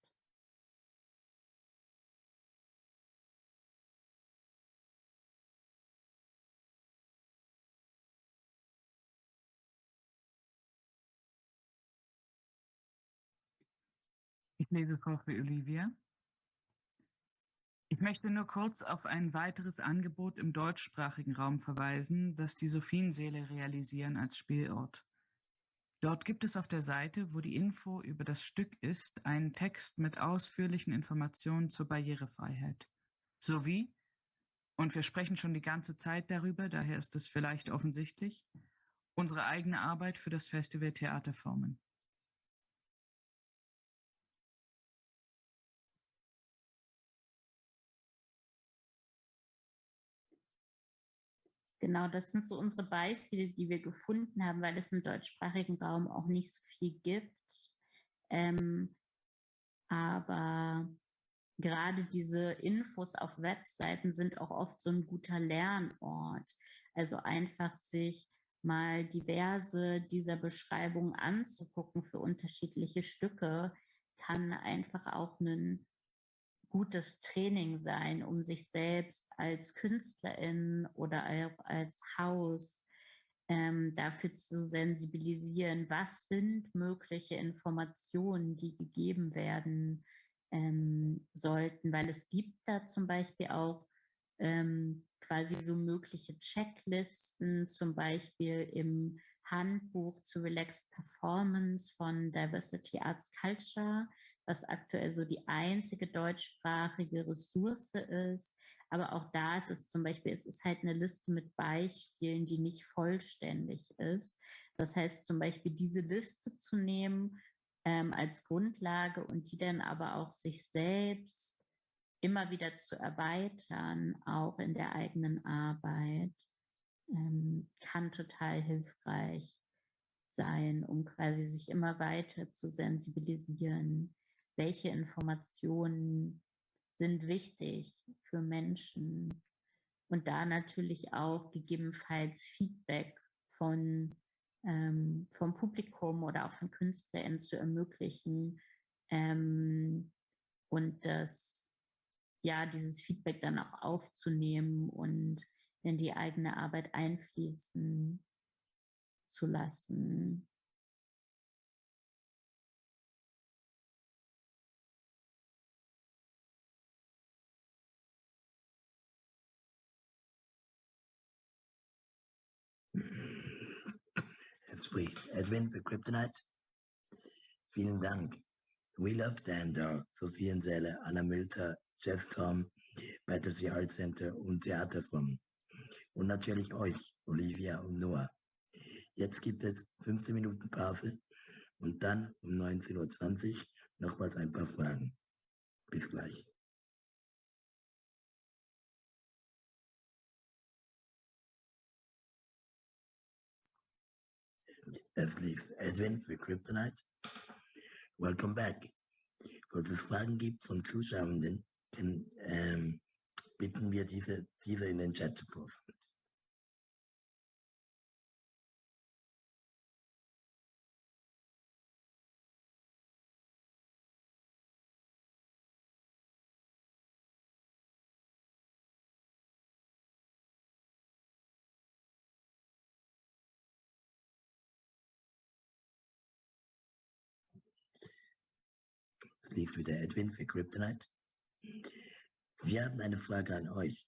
Ich lese vor für Olivia. Ich möchte nur kurz auf ein weiteres Angebot im deutschsprachigen Raum verweisen, das die Sophiensäle realisieren als Spielort. Dort gibt es auf der Seite, wo die Info über das Stück ist, einen Text mit ausführlichen Informationen zur Barrierefreiheit. Sowie, und wir sprechen schon die ganze Zeit darüber, daher ist es vielleicht offensichtlich, unsere eigene Arbeit für das Festival Theaterformen. Genau, das sind so unsere Beispiele, die wir gefunden haben, weil es im deutschsprachigen Raum auch nicht so viel gibt. Aber gerade diese Infos auf Webseiten sind auch oft so ein guter Lernort. Also einfach sich mal diverse dieser Beschreibungen anzugucken für unterschiedliche Stücke, kann einfach auch ein gutes Training sein, um sich selbst als Künstlerin oder auch als Haus dafür zu sensibilisieren, was sind mögliche Informationen, die gegeben werden sollten, weil es gibt da zum Beispiel auch quasi so mögliche Checklisten, zum Beispiel im Handbuch zu Relaxed Performance von Diversity Arts Culture, was aktuell so die einzige deutschsprachige Ressource ist. Aber auch da ist es zum Beispiel, es ist halt eine Liste mit Beispielen, die nicht vollständig ist. Das heißt zum Beispiel diese Liste zu nehmen als Grundlage und die dann aber auch sich selbst immer wieder zu erweitern, auch in der eigenen Arbeit, kann total hilfreich sein, um quasi sich immer weiter zu sensibilisieren, welche Informationen sind wichtig für Menschen und da natürlich auch gegebenenfalls Feedback vom Publikum oder auch von KünstlerInnen zu ermöglichen und dieses Feedback dann auch aufzunehmen und in die eigene Arbeit einfließen zu lassen. Jetzt spricht Edwin für Kryptonite. Vielen Dank. We Love Dandor, Sophiensäle, Anna Mülter, Jeff Tom, Battersea Art Center und Theaterform. Und natürlich euch, Olivia und Noah. Jetzt gibt es 15 Minuten Pause und dann um 19:20 Uhr nochmals ein paar Fragen. Bis gleich. Es liest Edwin für Kryptonite. Welcome back. Falls es Fragen gibt von Zuschauenden, bitten wir diese in den Chat zu posten. Es liest wieder Edwin für Kryptonite. Wir haben eine Frage an euch.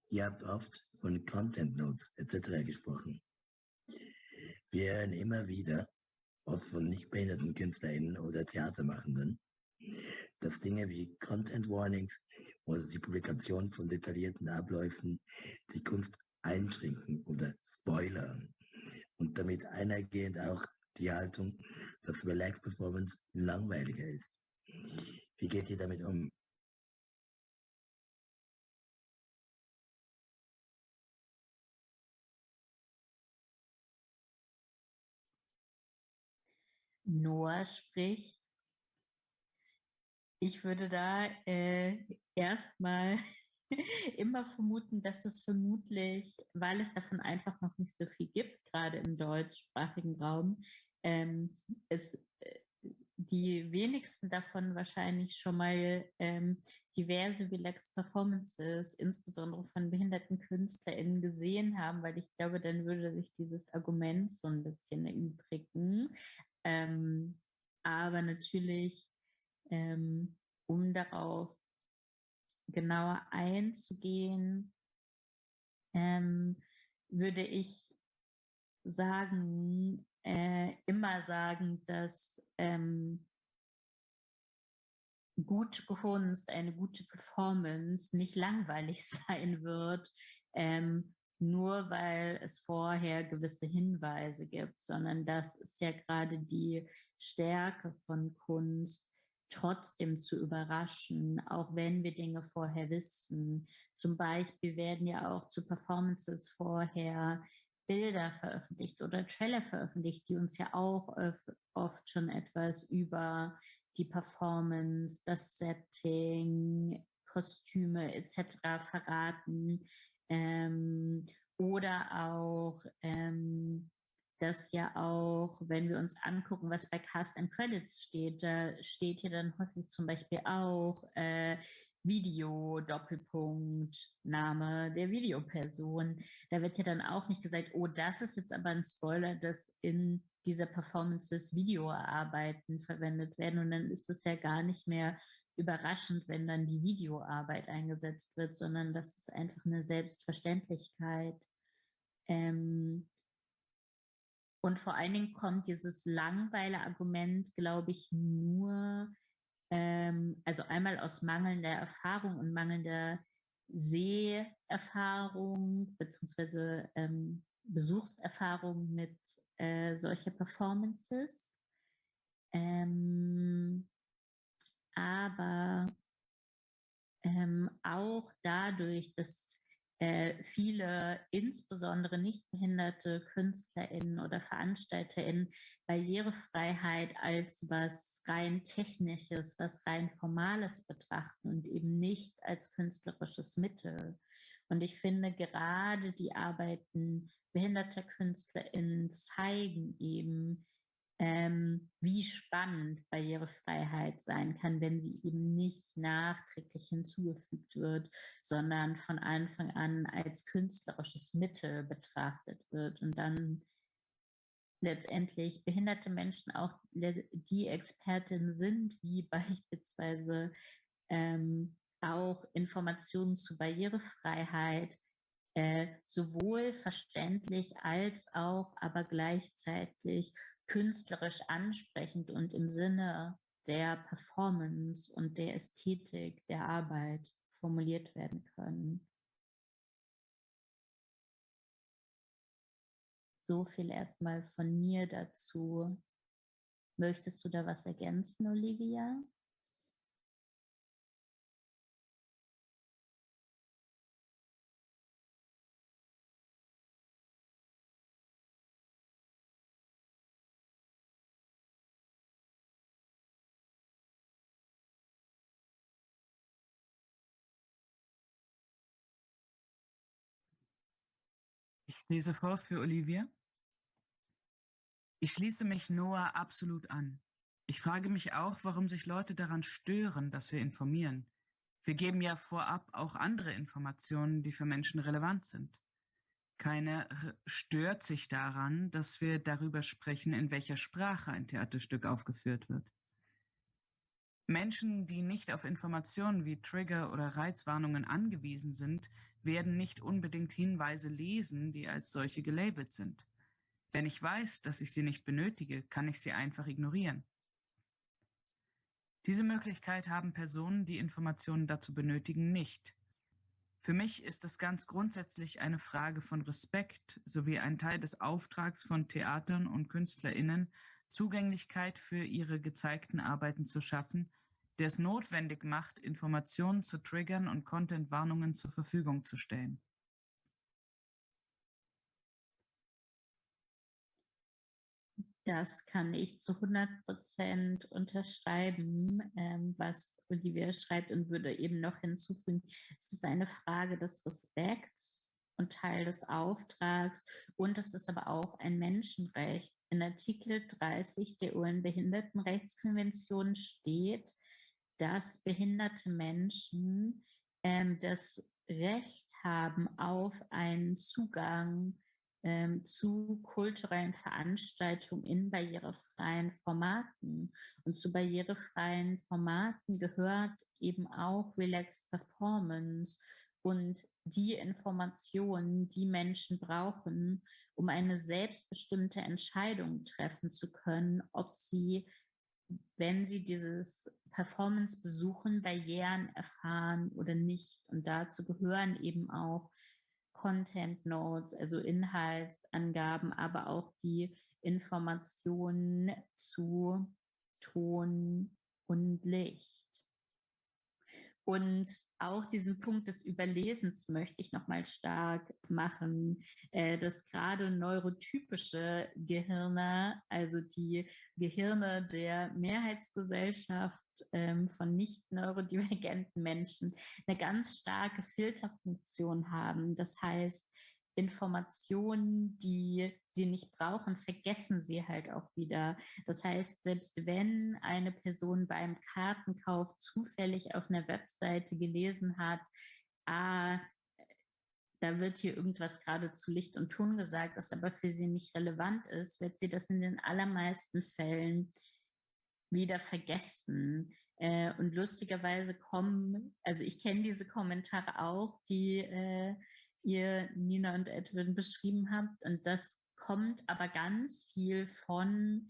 Ihr habt oft von Content Notes etc. gesprochen. Wir hören immer wieder, auch von nicht behinderten KünstlerInnen oder Theatermachenden, dass Dinge wie Content Warnings oder die Publikation von detaillierten Abläufen die Kunst einschränken oder spoilern und damit einhergehend auch die Haltung, dass Relaxed Performance langweiliger ist. Wie geht ihr damit um? Noah spricht. Ich würde da erstmal immer vermuten, dass es vermutlich, weil es davon einfach noch nicht so viel gibt, gerade im deutschsprachigen Raum, es die wenigsten davon wahrscheinlich schon mal diverse Relaxed Performances, insbesondere von behinderten KünstlerInnen, gesehen haben, weil ich glaube, dann würde sich dieses Argument so ein bisschen erübrigen. Aber natürlich, um darauf genauer einzugehen, würde ich sagen, immer sagen, dass gute Kunst, eine gute Performance nicht langweilig sein wird, nur weil es vorher gewisse Hinweise gibt, sondern das ist ja gerade die Stärke von Kunst, trotzdem zu überraschen, auch wenn wir Dinge vorher wissen. Zum Beispiel werden ja auch zu Performances vorher Bilder veröffentlicht oder Trailer veröffentlicht, die uns ja auch oft schon etwas über die Performance, das Setting, Kostüme etc. verraten. Oder auch dass ja auch, wenn wir uns angucken, was bei Cast and Credits steht, da steht hier dann häufig zum Beispiel auch Video, Doppelpunkt, Name der Videoperson. Da wird ja dann auch nicht gesagt, oh, das ist jetzt aber ein Spoiler, dass in dieser Performances Videoarbeiten verwendet werden. Und dann ist es ja gar nicht mehr überraschend, wenn dann die Videoarbeit eingesetzt wird, sondern das ist einfach eine Selbstverständlichkeit. Und vor allen Dingen kommt dieses Langweile-Argument, glaube ich, nur, also einmal aus mangelnder Erfahrung und mangelnder Seherfahrung beziehungsweise Besuchserfahrung mit solcher Performances. Aber auch dadurch, dass viele, insbesondere nicht behinderte KünstlerInnen oder VeranstalterInnen Barrierefreiheit als was rein Technisches, was rein Formales betrachten und eben nicht als künstlerisches Mittel. Und ich finde, gerade die Arbeiten behinderter KünstlerInnen zeigen eben, wie spannend Barrierefreiheit sein kann, wenn sie eben nicht nachträglich hinzugefügt wird, sondern von Anfang an als künstlerisches Mittel betrachtet wird und dann letztendlich behinderte Menschen auch die Expertinnen sind, wie beispielsweise auch Informationen zu Barrierefreiheit sowohl verständlich als auch aber gleichzeitig künstlerisch ansprechend und im Sinne der Performance und der Ästhetik der Arbeit formuliert werden können. So viel erstmal von mir dazu. Möchtest du da was ergänzen, Olivia? Ich lese vor für Olivia. Ich schließe mich Noah absolut an. Ich frage mich auch, warum sich Leute daran stören, dass wir informieren. Wir geben ja vorab auch andere Informationen, die für Menschen relevant sind. Keiner stört sich daran, dass wir darüber sprechen, in welcher Sprache ein Theaterstück aufgeführt wird. Menschen, die nicht auf Informationen wie Trigger oder Reizwarnungen angewiesen sind, werden nicht unbedingt Hinweise lesen, die als solche gelabelt sind. Wenn ich weiß, dass ich sie nicht benötige, kann ich sie einfach ignorieren. Diese Möglichkeit haben Personen, die Informationen dazu benötigen, nicht. Für mich ist es ganz grundsätzlich eine Frage von Respekt sowie ein Teil des Auftrags von Theatern und KünstlerInnen, Zugänglichkeit für ihre gezeigten Arbeiten zu schaffen, der es notwendig macht, Informationen zu triggern und Content-Warnungen zur Verfügung zu stellen. Das kann ich zu 100% unterschreiben, was Olivia schreibt und würde eben noch hinzufügen, es ist eine Frage des Respekts und Teil des Auftrags und es ist aber auch ein Menschenrecht. In Artikel 30 der UN-Behindertenrechtskonvention steht, dass behinderte Menschen das Recht haben auf einen Zugang zu kulturellen Veranstaltungen in barrierefreien Formaten. Und zu barrierefreien Formaten gehört eben auch Relaxed Performance und die Informationen, die Menschen brauchen, um eine selbstbestimmte Entscheidung treffen zu können, ob sie, wenn sie dieses Performance besuchen, Barrieren erfahren oder nicht. Und dazu gehören eben auch Content Notes, also Inhaltsangaben, aber auch die Informationen zu Ton, und Licht. Und auch diesen Punkt des Überlesens möchte ich nochmal stark machen, dass gerade neurotypische Gehirne, also die Gehirne der Mehrheitsgesellschaft von nicht neurodivergenten Menschen, eine ganz starke Filterfunktion haben. Das heißt, Informationen, die sie nicht brauchen, vergessen sie halt auch wieder. Das heißt, selbst wenn eine Person beim Kartenkauf zufällig auf einer Webseite gelesen hat, da wird hier irgendwas gerade zu Licht und Ton gesagt, das aber für sie nicht relevant ist, wird sie das in den allermeisten Fällen wieder vergessen. Und lustigerweise also ich kenne diese Kommentare auch, die ihr, Nina und Edwin, beschrieben habt. Und das kommt aber ganz viel von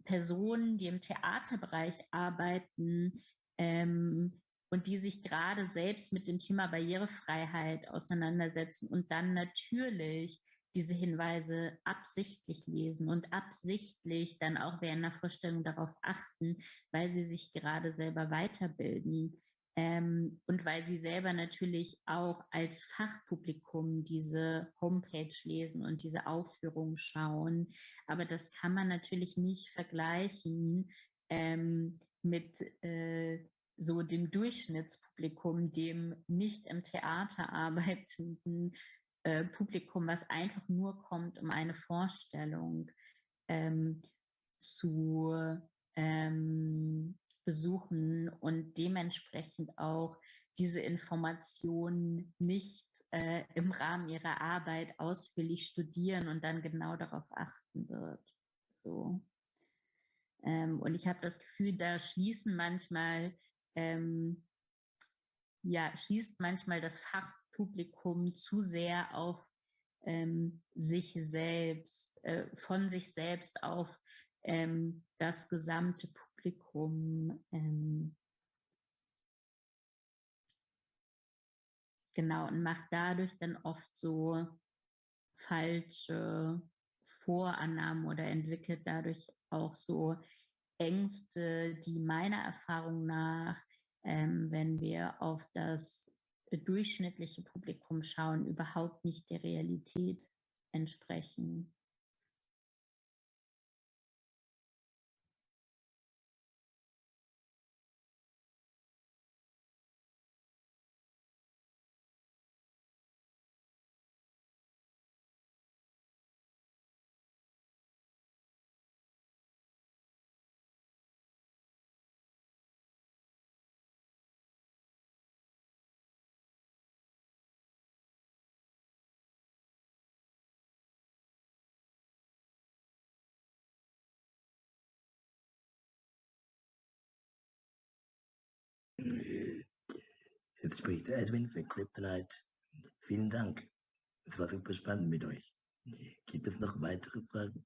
Personen, die im Theaterbereich arbeiten und die sich gerade selbst mit dem Thema Barrierefreiheit auseinandersetzen und dann natürlich diese Hinweise absichtlich lesen und absichtlich dann auch während der Vorstellung darauf achten, weil sie sich gerade selber weiterbilden. Und weil sie selber natürlich auch als Fachpublikum diese Homepage lesen und diese Aufführungen schauen. Aber das kann man natürlich nicht vergleichen mit so dem Durchschnittspublikum, dem nicht im Theater arbeitenden Publikum, was einfach nur kommt, um eine Vorstellung zu besuchen und dementsprechend auch diese Informationen nicht im Rahmen ihrer Arbeit ausführlich studieren und dann genau darauf achten wird. So. Und ich habe das Gefühl, da schließt manchmal das Fachpublikum zu sehr auf sich selbst, von sich selbst auf das gesamte Publikum. Genau, und macht dadurch dann oft so falsche Vorannahmen oder entwickelt dadurch auch so Ängste, die meiner Erfahrung nach, wenn wir auf das durchschnittliche Publikum schauen, überhaupt nicht der Realität entsprechen. Jetzt spricht Edwin für Kryptonite. Vielen Dank. Es war super spannend mit euch. Gibt es noch weitere Fragen?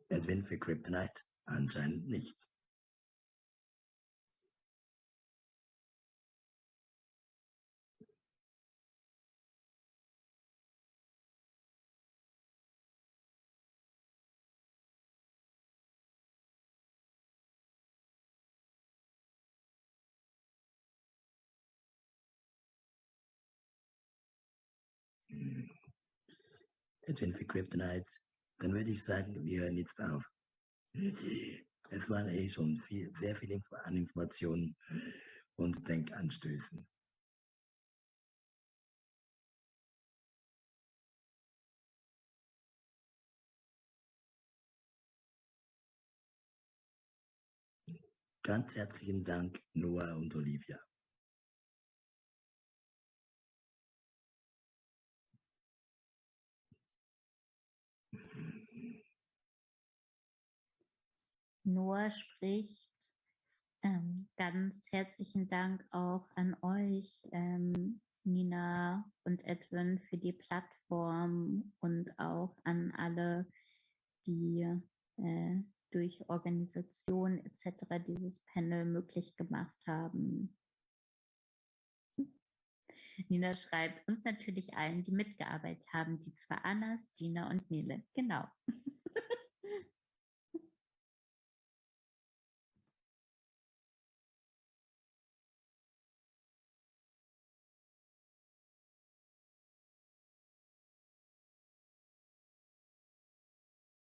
Edwin für Kryptonite? Anscheinend nicht. Edwin für Kryptonite. Dann würde ich sagen, wir hören jetzt auf. Es waren schon sehr viele an Informationen und Denkanstößen. Ganz herzlichen Dank, Noah und Olivia. Noah spricht. Ganz herzlichen Dank auch an euch, Nina und Edwin, für die Plattform und auch an alle, die durch Organisation etc. dieses Panel möglich gemacht haben. Nina schreibt, und natürlich allen, die mitgearbeitet haben, die zwei Annas, Gina und Nele. Genau.